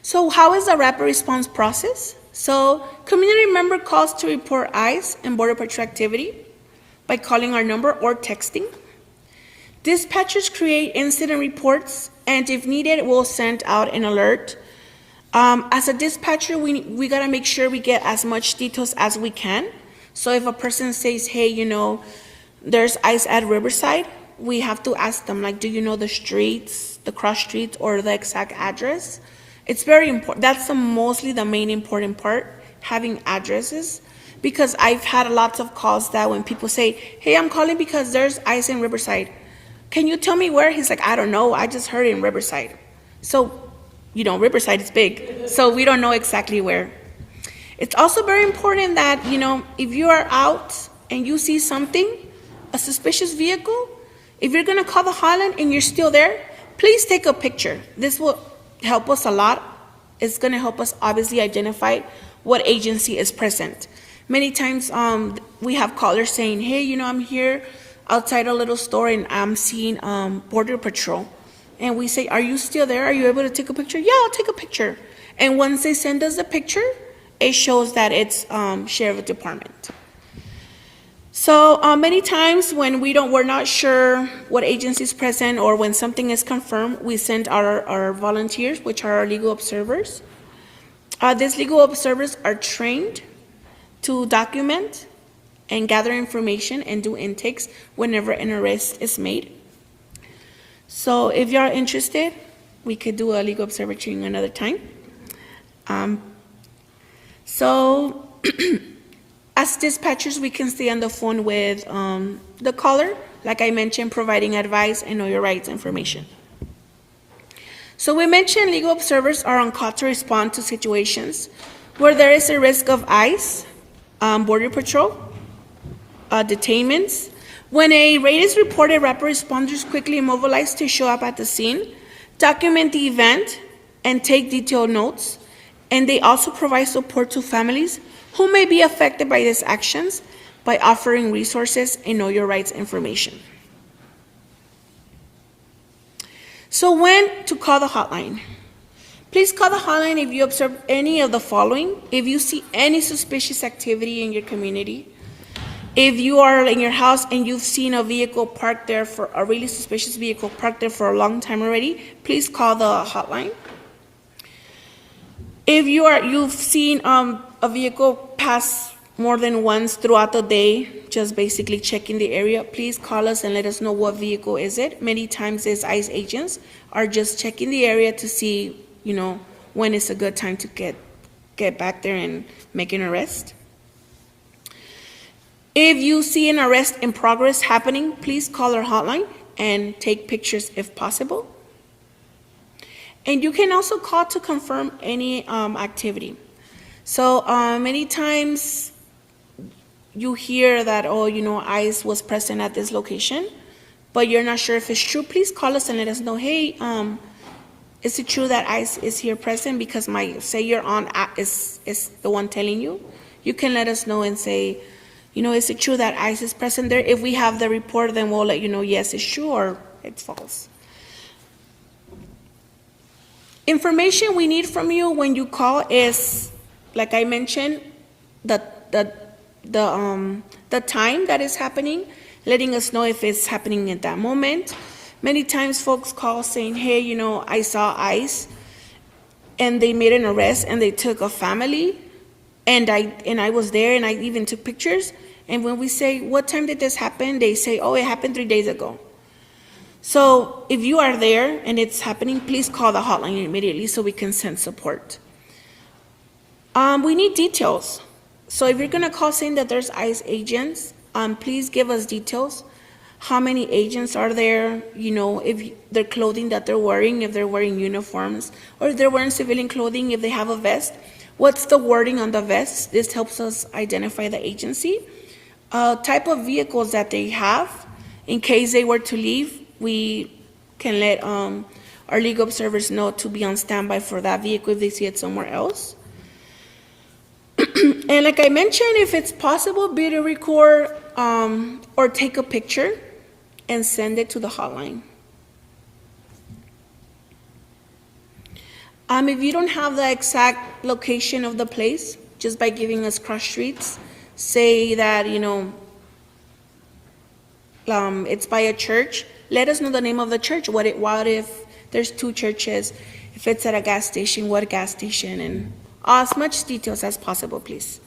So how is the rapid response process? So community member calls to report ICE and Border Patrol activity by calling our number or texting. Dispatchers create incident reports, and if needed, we'll send out an alert. As a dispatcher, we gotta make sure we get as much details as we can. So if a person says, hey, there's ICE at Riverside, we have to ask them, like, do you know the streets, the cross streets, or the exact address? It's very important. That's mostly the main important part, having addresses. Because I've had lots of calls that when people say, hey, I'm calling because there's ICE in Riverside. Can you tell me where? He's like, I don't know. I just heard in Riverside. So, Riverside is big. So we don't know exactly where. It's also very important that, if you are out and you see something, a suspicious vehicle, if you're going to call the hotline and you're still there, please take a picture. This will help us a lot. It's going to help us obviously identify what agency is present. Many times we have callers saying, hey, I'm here outside a little store and I'm seeing Border Patrol. And we say, are you still there? Are you able to take a picture? Yeah, I'll take a picture. And once they send us the picture, it shows that it's Sheriff Department. So many times when we're not sure what agency is present or when something is confirmed, we send our volunteers, which are our legal observers. These legal observers are trained to document and gather information and do intakes whenever an arrest is made. So if you are interested, we could do a legal observer training another time. As dispatchers, we can stay on the phone with the caller, like I mentioned, providing advice and know your rights information. So we mentioned legal observers are on call to respond to situations where there is a risk of ICE, Border Patrol, detainments. When a raid is reported, rapid responders quickly mobilize to show up at the scene, document the event, and take detailed notes. And they also provide support to families who may be affected by these actions by offering resources and know your rights information. So when to call the hotline? Please call the hotline if you observe any of the following. If you see any suspicious activity in your community, if you are in your house and you've seen a vehicle parked there a really suspicious vehicle parked there for a long time already, please call the hotline. If you've seen a vehicle pass more than once throughout the day, just basically checking the area, please call us and let us know what vehicle is it. Many times these ICE agents are just checking the area to see, when it's a good time to get back there and make an arrest. If you see an arrest in progress happening, please call our hotline and take pictures if possible. And you can also call to confirm any activity. So many times you hear that, ICE was present at this location, but you're not sure if it's true. Please call us and let us know, hey, is it true that ICE is here present? Because say you're on is the one telling you. you can let us know and say, is it true that ICE is present there? If we have the report, then we'll let you know, yes, it's true or it's false. Information we need from you when you call is, like I mentioned, the time that is happening, letting us know if it's happening at that moment. Many times folks call saying, hey, I saw ICE and they made an arrest and they took a family and I was there and I even took pictures. And when we say, what time did this happen? They say, oh, it happened 3 days ago. So if you are there and it's happening, please call the hotline immediately so we can send support. We need details. So if you're going to call saying that there's ICE agents, please give us details. How many agents are there? If their clothing that they're wearing, if they're wearing uniforms, or if they're wearing civilian clothing, if they have a vest. What's the wording on the vest? This helps us identify the agency. Type of vehicles that they have. In case they were to leave, we can let our legal observers know to be on standby for that vehicle if they see it somewhere else. And like I mentioned, if it's possible, video record or take a picture and send it to the hotline. If you don't have the exact location of the place, just by giving us cross streets, say that, it's by a church, let us know the name of the church. What if there's 2 churches? If it's at a gas station, what gas station? And as much details as possible, please.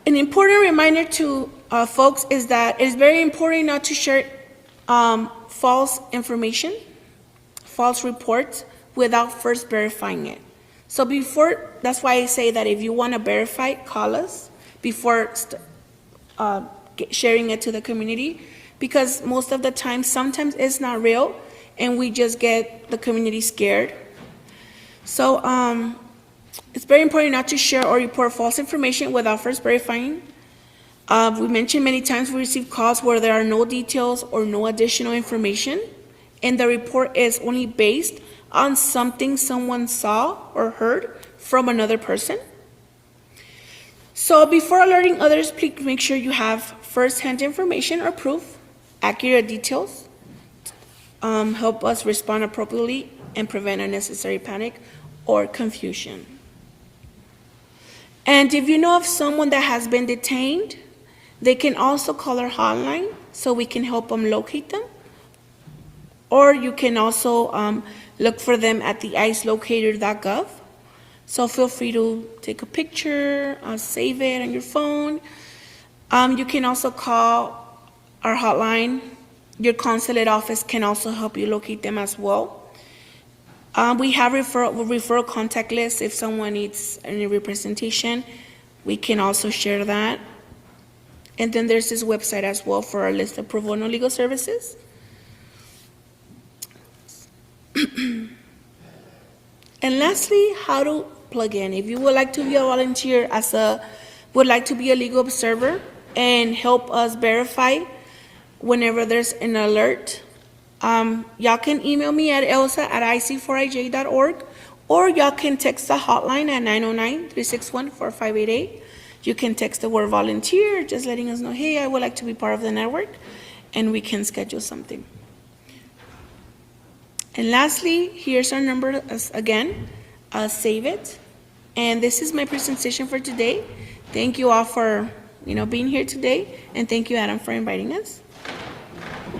An important reminder to folks is that it's very important not to share false information, false reports, without first verifying it. So that's why I say that if you want to verify, call us before sharing it to the community, because most of the time, sometimes it's not real, and we just get the community scared. So it's very important not to share or report false information without first verifying. We mentioned many times we receive calls where there are no details or no additional information, and the report is only based on something someone saw or heard from another person. So before alerting others, please make sure you have first-hand information or proof, accurate details, help us respond appropriately and prevent unnecessary panic or confusion. And if you know of someone that has been detained, they can also call our hotline so we can help them locate them. Or you can also look for them at the icelocator.gov. So feel free to take a picture, save it on your phone. You can also call our hotline. Your consulate office can also help you locate them as well. We have referral contact lists. If someone needs any representation, we can also share that. And then there's this website as well for our list of pro bono legal services. And lastly, how to plug in. If you would like to be a volunteer would like to be a legal observer and help us verify whenever there's an alert, y'all can email me at elsa@ic4ij.org, or y'all can text the hotline at 909-361-4588. You can text the word volunteer, just letting us know, hey, I would like to be part of the network, and we can schedule something. And lastly, here's our number again. Save it. And this is my presentation for today. Thank you all for being here today, and thank you, Adam, for inviting us.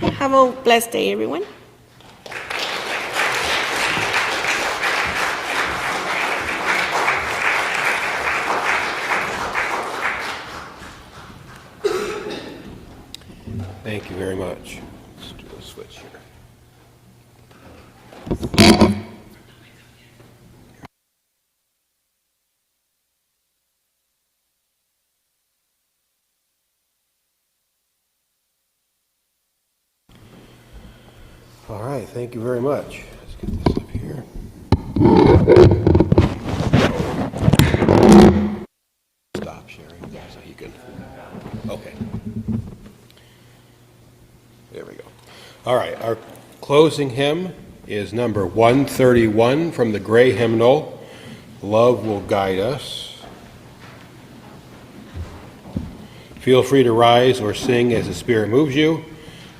Have a blessed day, everyone. Thank you very much. Let's do a switch here. All right, thank you very much. Let's get this up here. Stop sharing so you can. Okay. There we go. All right, our closing hymn is number 131 from the Gray Hymnal, Love Will Guide Us. Feel free to rise or sing as the Spirit moves you.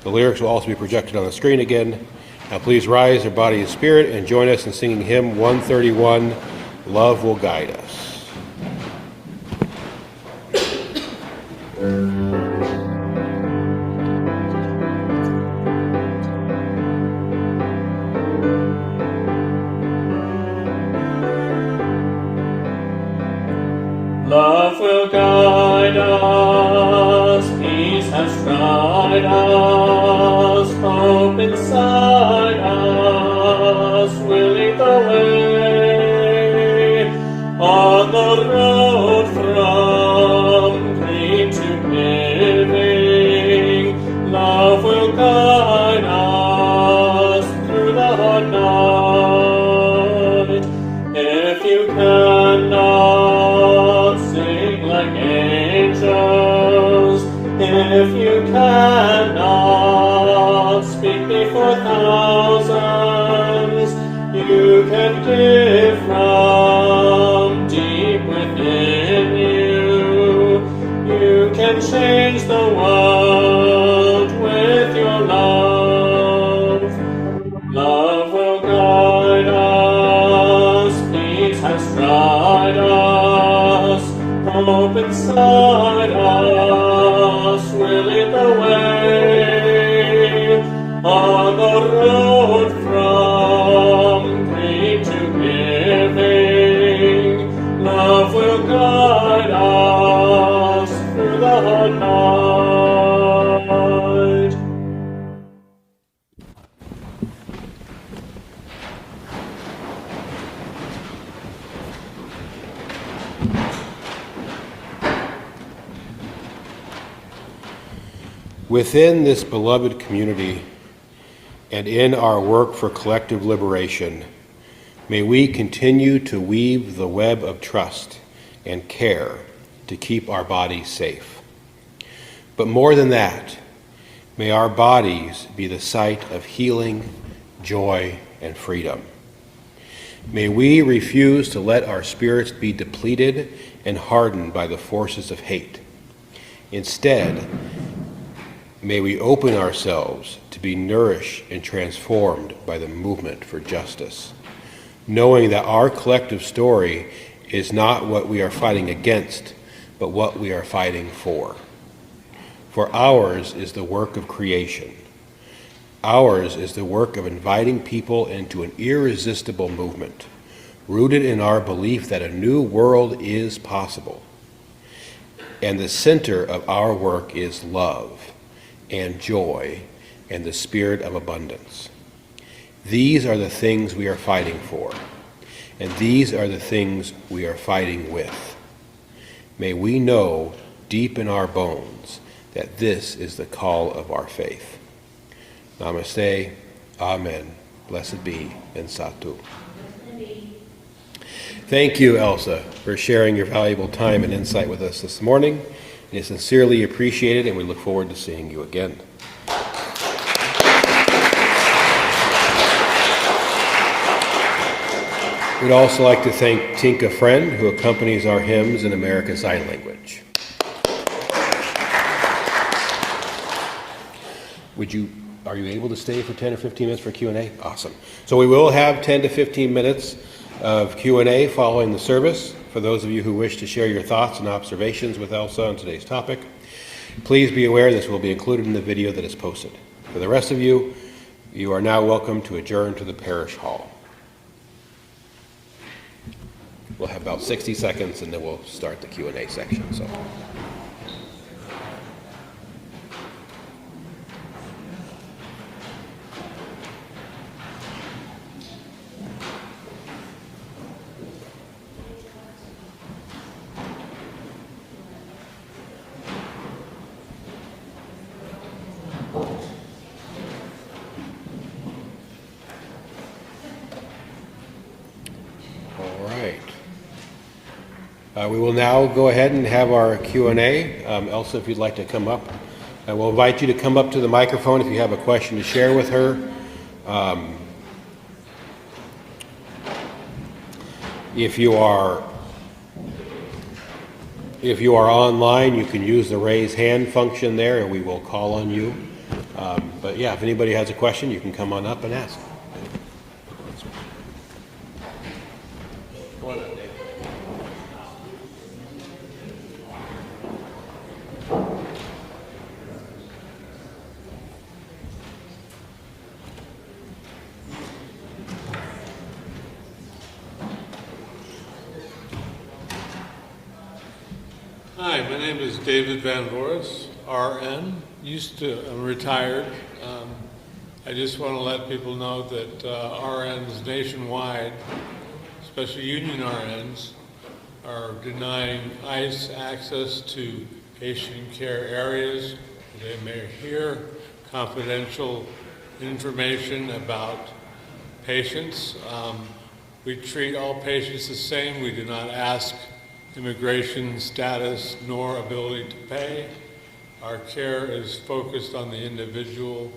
The lyrics will also be projected on the screen again. Now please rise, your body and spirit, and join us in singing hymn 131, Love Will Guide Us. Love will guide us, peace has tried us, hope inside us will lead the way. On the road from greed to giving, love will guide us through the hard night. If you cannot sing like angels, if you cannot speak before thousands, you can give from deep within you. You can change the world with your love. Love will guide us, peace has tried us, hope inside us will lead the way. On the road from greed to giving, love will guide us through the hard night. Within this beloved community and in our work for collective liberation, may we continue to weave the web of trust and care to keep our bodies safe. But more than that, may our bodies be the site of healing, joy, and freedom. May we refuse to let our spirits be depleted and hardened by the forces of hate. Instead, may we open ourselves to be nourished and transformed by the movement for justice, knowing that our collective story is not what we are fighting against, but what we are fighting for. For ours is the work of creation. Ours is the work of inviting people into an irresistible movement, rooted in our belief that a new world is possible. And the center of our work is love and joy and the spirit of abundance. These are the things we are fighting for, and these are the things we are fighting with. May we know deep in our bones that this is the call of our faith. Namaste, Amen, blessed be, and Satu. Thank you, Elsa, for sharing your valuable time and insight with us this morning. It is sincerely appreciated, and we look forward to seeing you again. We'd also like to thank Tinka Friend, who accompanies our hymns in American Sign Language. Are you able to stay for 10 or 15 minutes for Q&A? Awesome. So we will have 10 to 15 minutes of Q&A following the service. For those of you who wish to share your thoughts and observations with Elsa on today's topic, please be aware this will be included in the video that is posted. For the rest of you, you are now welcome to adjourn to the parish hall. We'll have about 60 seconds and then we'll start the Q&A section. So. We will now go ahead and have our Q&A. Elsa, if you'd like to come up. I will invite you to come up to the microphone if you have a question to share with her. If you are If you are online, you can use the raise hand function there and we will call on you. But yeah, if anybody has a question, you can come on up and ask. Come on up, Dave. Hi, my name is David Van Voris, RN. I'm retired. I just want to let people know that RNs nationwide, especially union RNs, are denying ICE access to patient care areas. They may hear confidential information about patients. We treat all patients the same. We do not ask immigration status nor ability to pay. Our care is focused on the individual,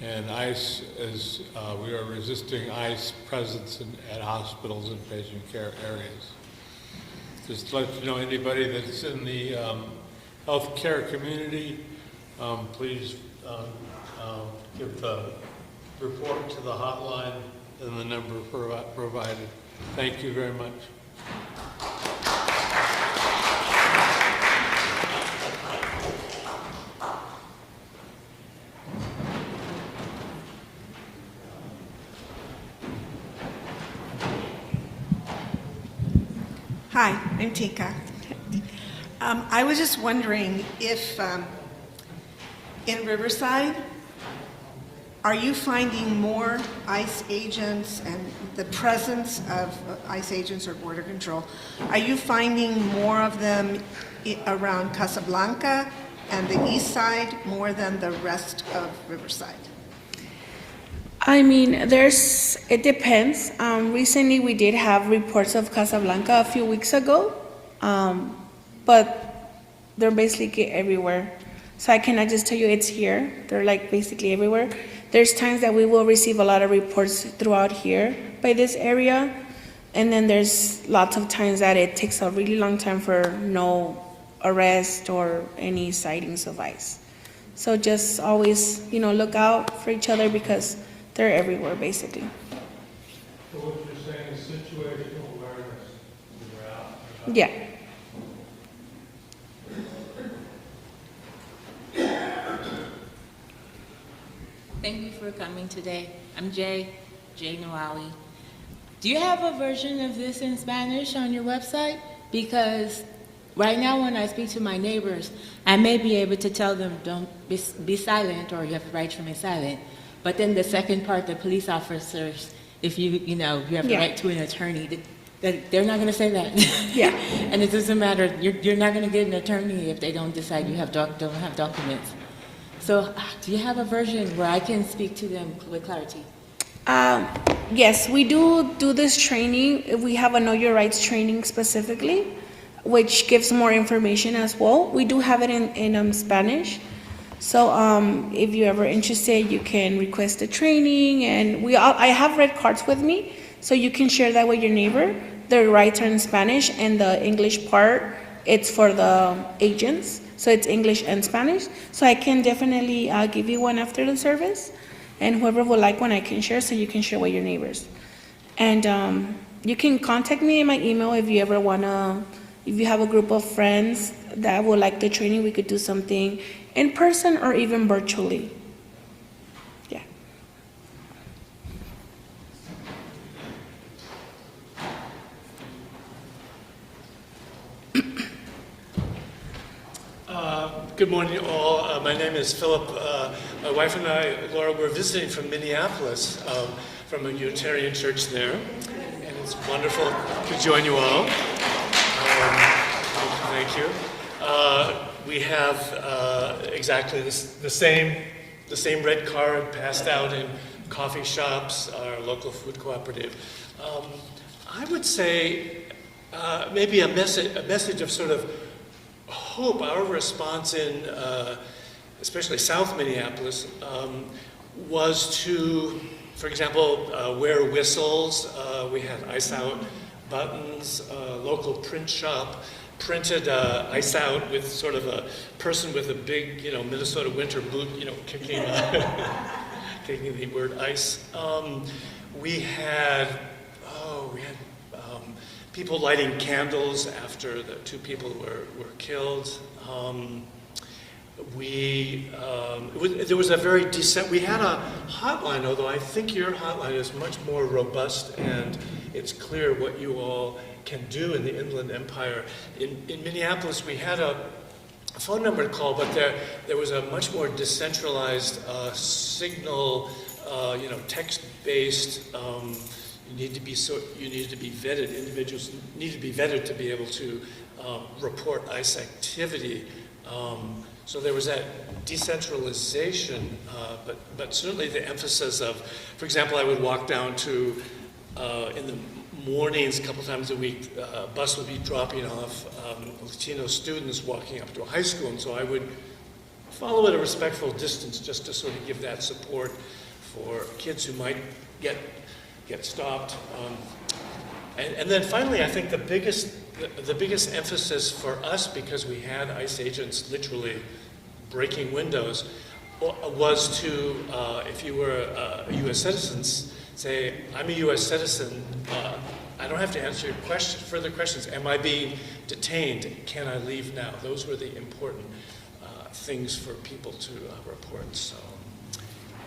and ICE is, we are resisting ICE presence at hospitals and patient care areas. Just to let you know, anybody that's in the healthcare community, please give the report to the hotline and the number provided. Thank you very much. Hi, I'm Tika. I was just wondering if in Riverside, are you finding more ICE agents and the presence of ICE agents or Border Control? Are you finding more of them around Casablanca and the east side more than the rest of Riverside? I mean, it depends. Recently we did have reports of Casablanca a few weeks ago, but they're basically everywhere. So I cannot just tell you it's here. They're like basically everywhere. There's times that we will receive a lot of reports throughout here by this area, and then there's lots of times that it takes a really long time for no arrest or any sightings of ICE. So just always, look out for each other because they're everywhere, basically. So what you're saying is situational awareness when you're out? Yeah. Thank you for coming today. I'm Jay Nuali. Do you have a version of this in Spanish on your website? Because right now when I speak to my neighbors, I may be able to tell them, don't be silent, or you have the right to remain silent. But then the second part, the police officers, if you have the right to an attorney, they're not going to say that. Yeah. And it doesn't matter. You're not going to get an attorney if they don't decide you don't have documents. So do you have a version where I can speak to them with clarity? Yes, we do this training. We have a Know Your Rights training specifically, which gives more information as well. We do have it in Spanish. So if you're ever interested, you can request the training. And I have red cards with me, so you can share that with your neighbor. The rights are in Spanish, and the English part, it's for the agents. So it's English and Spanish. So I can definitely give you one after the service. And whoever would like one, I can share, so you can share with your neighbors. And you can contact me in my email if you ever if you have a group of friends that would like the training, we could do something in person or even virtually. Yeah. Good morning, all. My name is Philip. My wife and I, Laura, we're visiting from Minneapolis, from a Unitarian church there, and it's wonderful to join you all. Thank you. We have exactly the same red card passed out in coffee shops, our local food cooperative. I would say maybe a message of sort of hope. Our response in especially South Minneapolis was to, for example, wear whistles. We had ice out buttons, local print shop, printed ice out with sort of a person with a big, Minnesota winter boot, kicking, taking the word ice. We had people lighting candles after the 2 people were killed. There was a very decent, we had a hotline, although I think your hotline is much more robust and it's clear what you all can do in the Inland Empire. In Minneapolis, we had a phone number to call, but there was a much more decentralized signal, text-based. You need to be vetted. Individuals need to be vetted to be able to report ICE activity. So there was that decentralization, but certainly the emphasis of, for example, I would walk down to, in the mornings, a couple times a week, a bus would be dropping off Latino students walking up to a high school, and so I would follow at a respectful distance just to sort of give that support for kids who might get stopped. And then finally, I think the biggest emphasis for us, because we had ICE agents literally breaking windows, was to, if you were a U.S. citizen, say, I'm a U.S. citizen, I don't have to answer your further questions. Am I being detained? Can I leave now? Those were the important things for people to report. So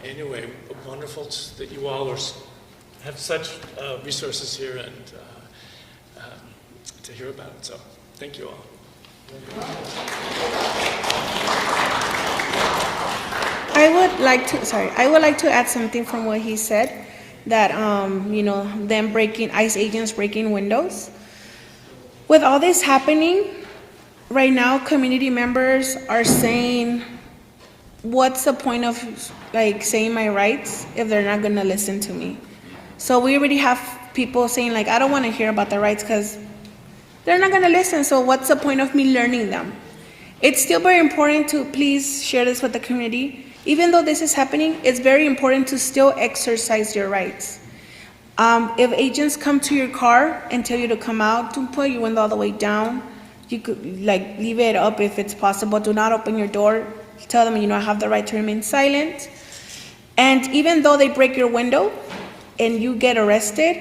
anyway, wonderful that you all have such resources here and to hear about it. So thank you all. I would like to add something from what he said, that them ICE agents breaking windows. With all this happening right now, community members are saying, what's the point of saying my rights if they're not going to listen to me? So we already have people saying I don't want to hear about the rights because they're not going to listen. So what's the point of me learning them? It's still very important to please share this with the community. Even though this is happening, it's very important to still exercise your rights. If agents come to your car and tell you to come out, don't put your window all the way down. You could leave it up if it's possible. Do not open your door. Tell them I have the right to remain silent. And even though they break your window and you get arrested,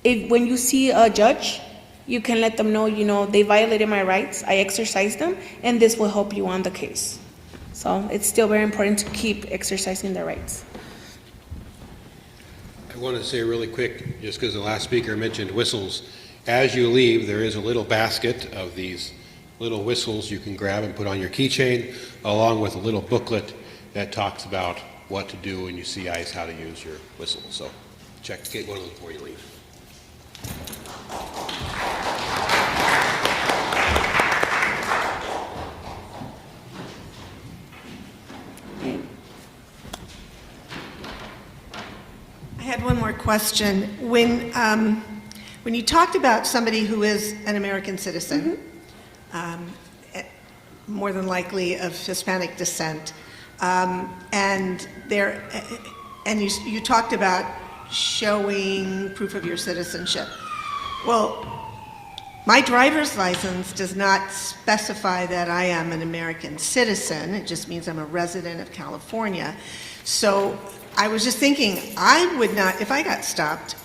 when you see a judge, you can let them know, they violated my rights, I exercised them, and this will help you on the case. So it's still very important to keep exercising their rights. I want to say really quick, just because the last speaker mentioned whistles, as you leave, there is a little basket of these little whistles you can grab and put on your keychain, along with a little booklet that talks about what to do when you see ICE, how to use your whistle. So get one of those before you leave. I had one more question. When you talked about somebody who is an American citizen, more than likely of Hispanic descent, and you talked about showing proof of your citizenship. Well, my driver's license does not specify that I am an American citizen. It just means I'm a resident of California. So I was just thinking, I would not, if I got stopped,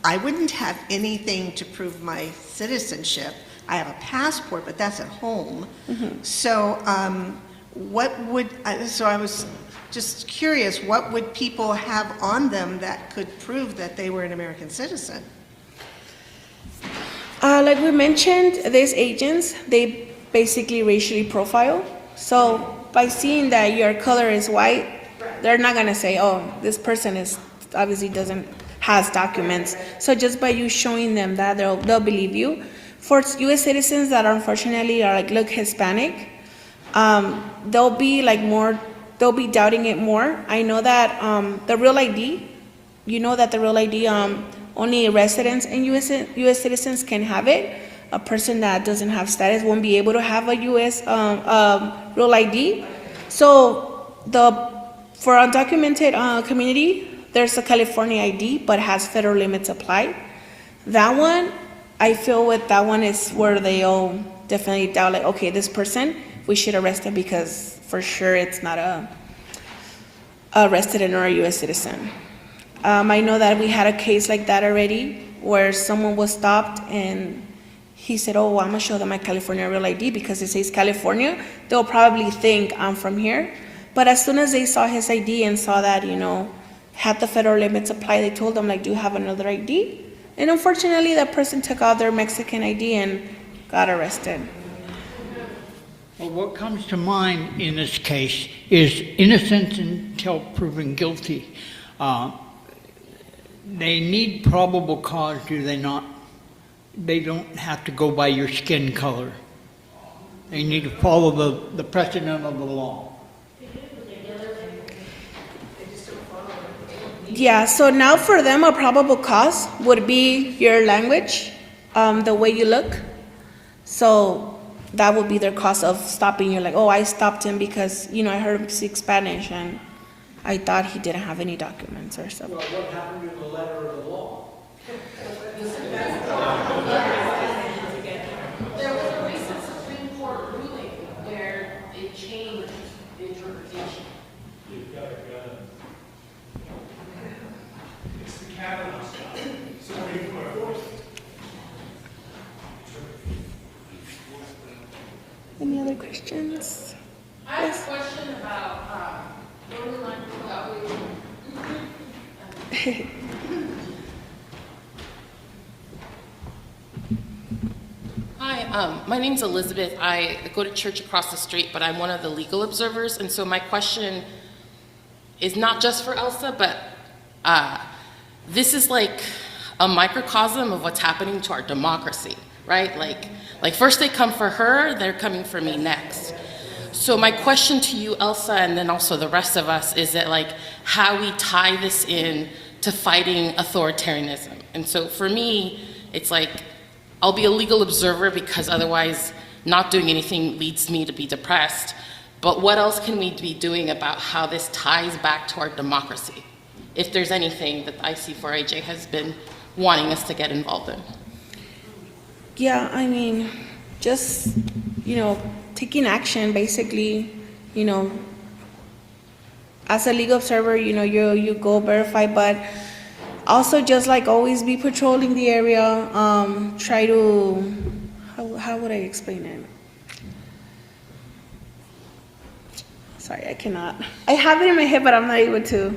I wouldn't have anything to prove my citizenship. I have a passport, but that's at home. So so I was just curious, what would people have on them that could prove that they were an American citizen? Like we mentioned, these agents, they basically racially profile. So by seeing that your color is white, they're not going to say, oh, this person has documents. So just by you showing them that, they'll believe you. For U.S. citizens that unfortunately look Hispanic, they'll be doubting it more. I know that the real ID, only residents and U.S. citizens can have it. A person that doesn't have status won't be able to have a U.S. real ID. So for undocumented community, there's a California ID, but has federal limits applied. That one, I feel with that one is where they'll definitely doubt, like, okay, this person, we should arrest him because for sure it's not a resident or a U.S. citizen. I know that we had a case like that already where someone was stopped and he said, oh, I'm gonna show them my California Real ID because it says California. They'll probably think I'm from here. But as soon as they saw his ID and saw that, had the federal limits apply, they told him, like, do you have another ID? And unfortunately, that person took out their Mexican ID and got arrested. Well, what comes to mind in this case is innocence until proven guilty. They need probable cause, do they not? They don't have to go by your skin color. They need to follow the precedent of the law. Yeah, so now for them, a probable cause would be your language, the way you look. So that would be their cause of stopping you. Like, oh, I stopped him because, I heard him speak Spanish and I thought he didn't have any documents or something. Well, what happened to the letter of the law? There was a recent Supreme Court ruling where they changed the interpretation. You've got a gun. It's the Kavanaugh stuff. Supreme Court. Any other questions? I have a question about borderline pornography. Hi, my name's Elizabeth. I go to church across the street, but I'm one of the legal observers. And so my question is not just for Elsa, but this is like a microcosm of what's happening to our democracy, right? Like first they come for her, they're coming for me next. So my question to you, Elsa, and then also the rest of us, is that like how we tie this in to fighting authoritarianism. And so for me, it's like I'll be a legal observer because otherwise not doing anything leads me to be depressed. But what else can we be doing about how this ties back to our democracy? If there's anything that IC4AJ has been wanting us to get involved in. Yeah, I mean, just, taking action, basically, as a legal observer, you go verify, but also just like always be patrolling the area, try to, how would I explain it? Sorry, I cannot. I have it in my head, but I'm not able to.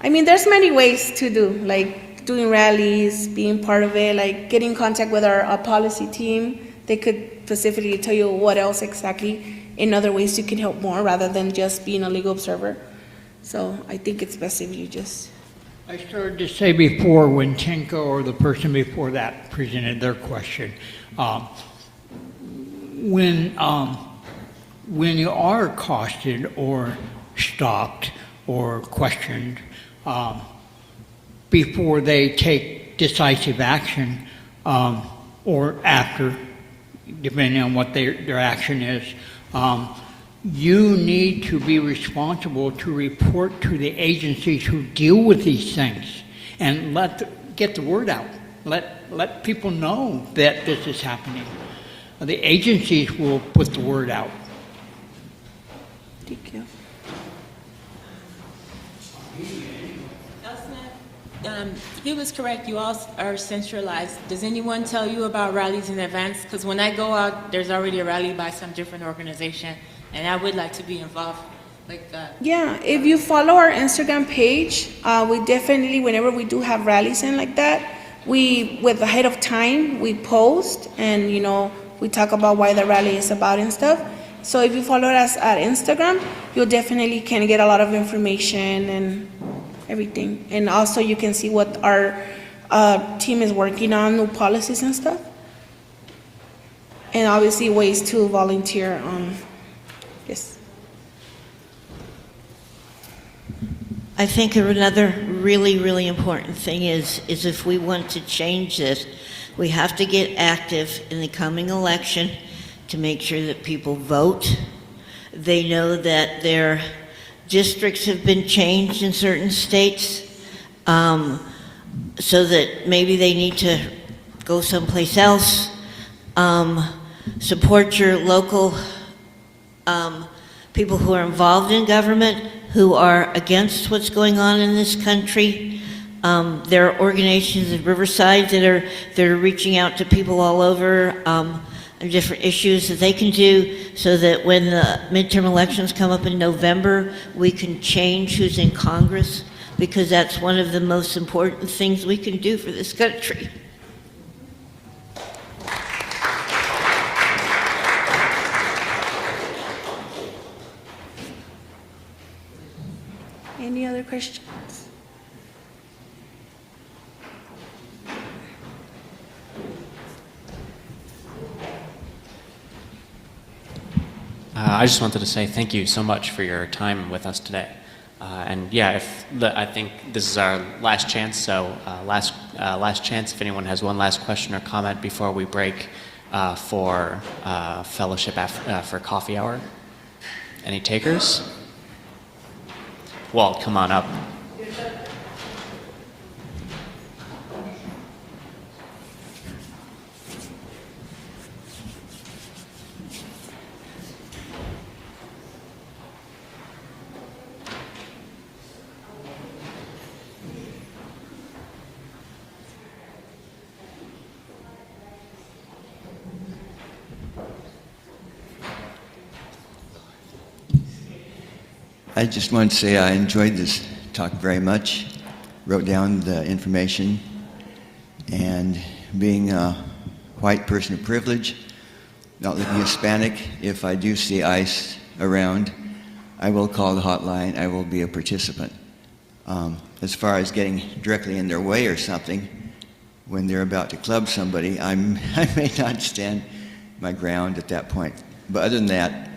I mean, there's many ways to do, like doing rallies, being part of it, like getting in contact with our policy team. They could specifically tell you what else exactly in other ways you can help more rather than just being a legal observer. So I think it's best if you just... I started to say before when Tinka or the person before that presented their question, when you are accosted or stopped or questioned, before they take decisive action, or after, depending on what their action is, you need to be responsible to report to the agencies who deal with these things and get the word out. Let people know that this is happening. The agencies will put the word out. Thank you. He was correct. You all are centralized. Does anyone tell you about rallies and events? Because when I go out, there's already a rally by some different organization, and I would like to be involved. Yeah, if you follow our Instagram page, we definitely, whenever we do have rallies and like that, with ahead of time, we post and, we talk about why the rally is about and stuff. So if you follow us at Instagram, you definitely can get a lot of information and everything. And also you can see what our team is working on, new policies and stuff. And obviously ways to volunteer. Yes. I think another really, really important thing is if we want to change this, we have to get active in the coming election to make sure that people vote. They know that their districts have been changed in certain states, so that maybe they need to go someplace else. Support your local people who are involved in government, who are against what's going on in this country. There are organizations in Riverside that are reaching out to people all over on different issues that they can do so that when the midterm elections come up in November, we can change who's in Congress, because that's one of the most important things we can do for this country. Any other questions? I just wanted to say thank you so much for your time with us today. And yeah, I think this is our last chance, so last chance if anyone has one last question or comment before we break for fellowship for coffee hour. Any takers? Walt, come on up. I just wanted to say I enjoyed this talk very much, wrote down the information, and being a white person of privilege, not looking Hispanic, if I do see ICE around, I will call the hotline, I will be a participant. As far as getting directly in their way or something, when they're about to club somebody, I may not stand my ground at that point. But other than that,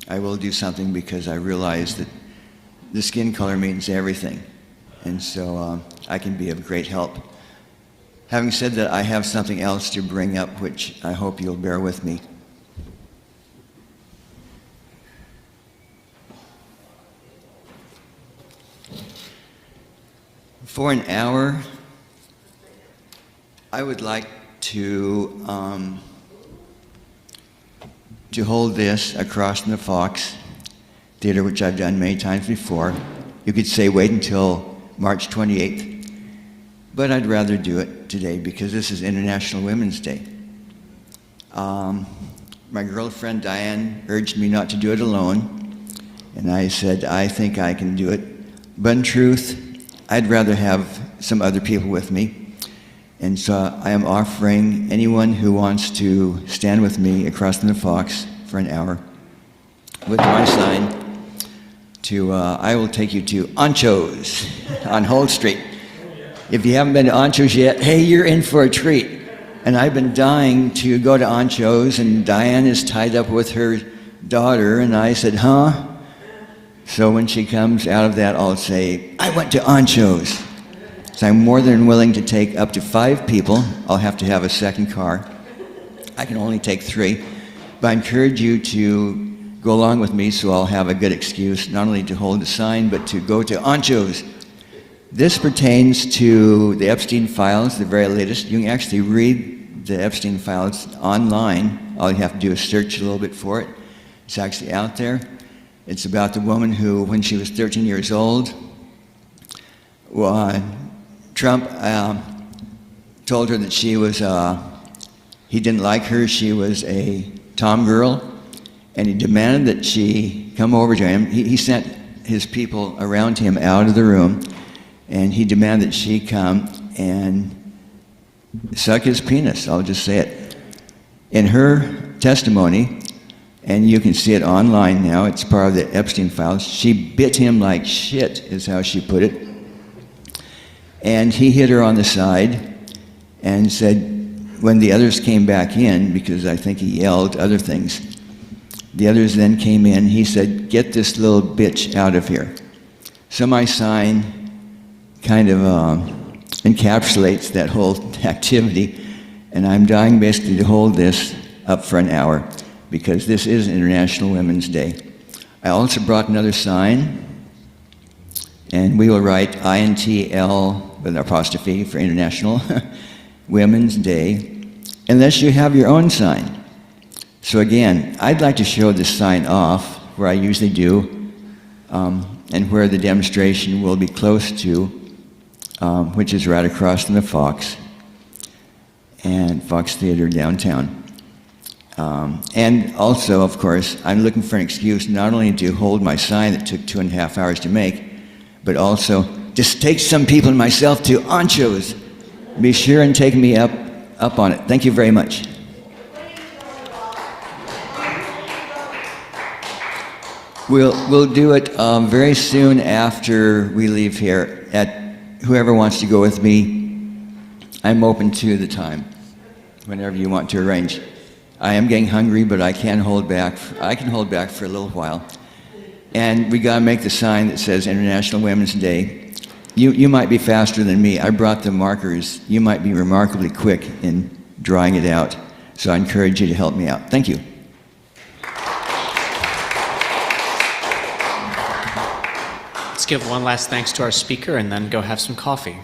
I will do something because I realize that the skin color means everything. And so I can be of great help. Having said that, I have something else to bring up, which I hope you'll bear with me. For an hour, I would like to hold this across from the Fox Theater, which I've done many times before. You could say wait until March 28th, but I'd rather do it today because this is International Women's Day. My girlfriend Diane urged me not to do it alone, and I said, I think I can do it. But in truth, I'd rather have some other people with me. And so I am offering anyone who wants to stand with me across from the Fox for an hour with my sign to, I will take you to Ancho's on Holt Street. If you haven't been to Ancho's yet, hey, you're in for a treat. And I've been dying to go to Ancho's, and Diane is tied up with her daughter, and I said, huh? So when she comes out of that, I'll say, I went to Ancho's. So I'm more than willing to take up to 5 people. I'll have to have a second car. I can only take 3. But I encourage you to go along with me so I'll have a good excuse, not only to hold the sign, but to go to Ancho's. This pertains to the Epstein files, the very latest. You can actually read the Epstein files online. All you have to do is search a little bit for it. It's actually out there. It's about the woman who, when she was 13 years old, Trump told her that she was, he didn't like her, she was a tom girl, and he demanded that she come over to him. He sent his people around him out of the room, and he demanded that she come and suck his penis, I'll just say it. In her testimony, and you can see it online now, it's part of the Epstein files, she bit him like shit, is how she put it. And he hit her on the side and said, when the others came back in, because I think he yelled other things, the others then came in, he said, get this little bitch out of here. So my sign kind of encapsulates that whole activity, and I'm dying basically to hold this up for an hour because this is International Women's Day. I also brought another sign, and we will write INTL with an apostrophe for international, Women's Day unless you have your own sign. So again, I'd like to show this sign off where I usually do, and where the demonstration will be close to, which is right across from the Fox and Fox Theater downtown. And also, of course, I'm looking for an excuse not only to hold my sign that took 2.5 hours to make, but also just take some people and myself to Ancho's. Be sure and take me up on it. Thank you very much. We'll do it very soon after we leave here. At whoever wants to go with me, I'm open to the time, whenever you want to arrange. I am getting hungry, but I can hold back. I can hold back for a little while. And we got to make the sign that says International Women's Day. You might be faster than me. I brought the markers. You might be remarkably quick in drawing it out. So I encourage you to help me out. Thank you. Let's give one last thanks to our speaker and then go have some coffee.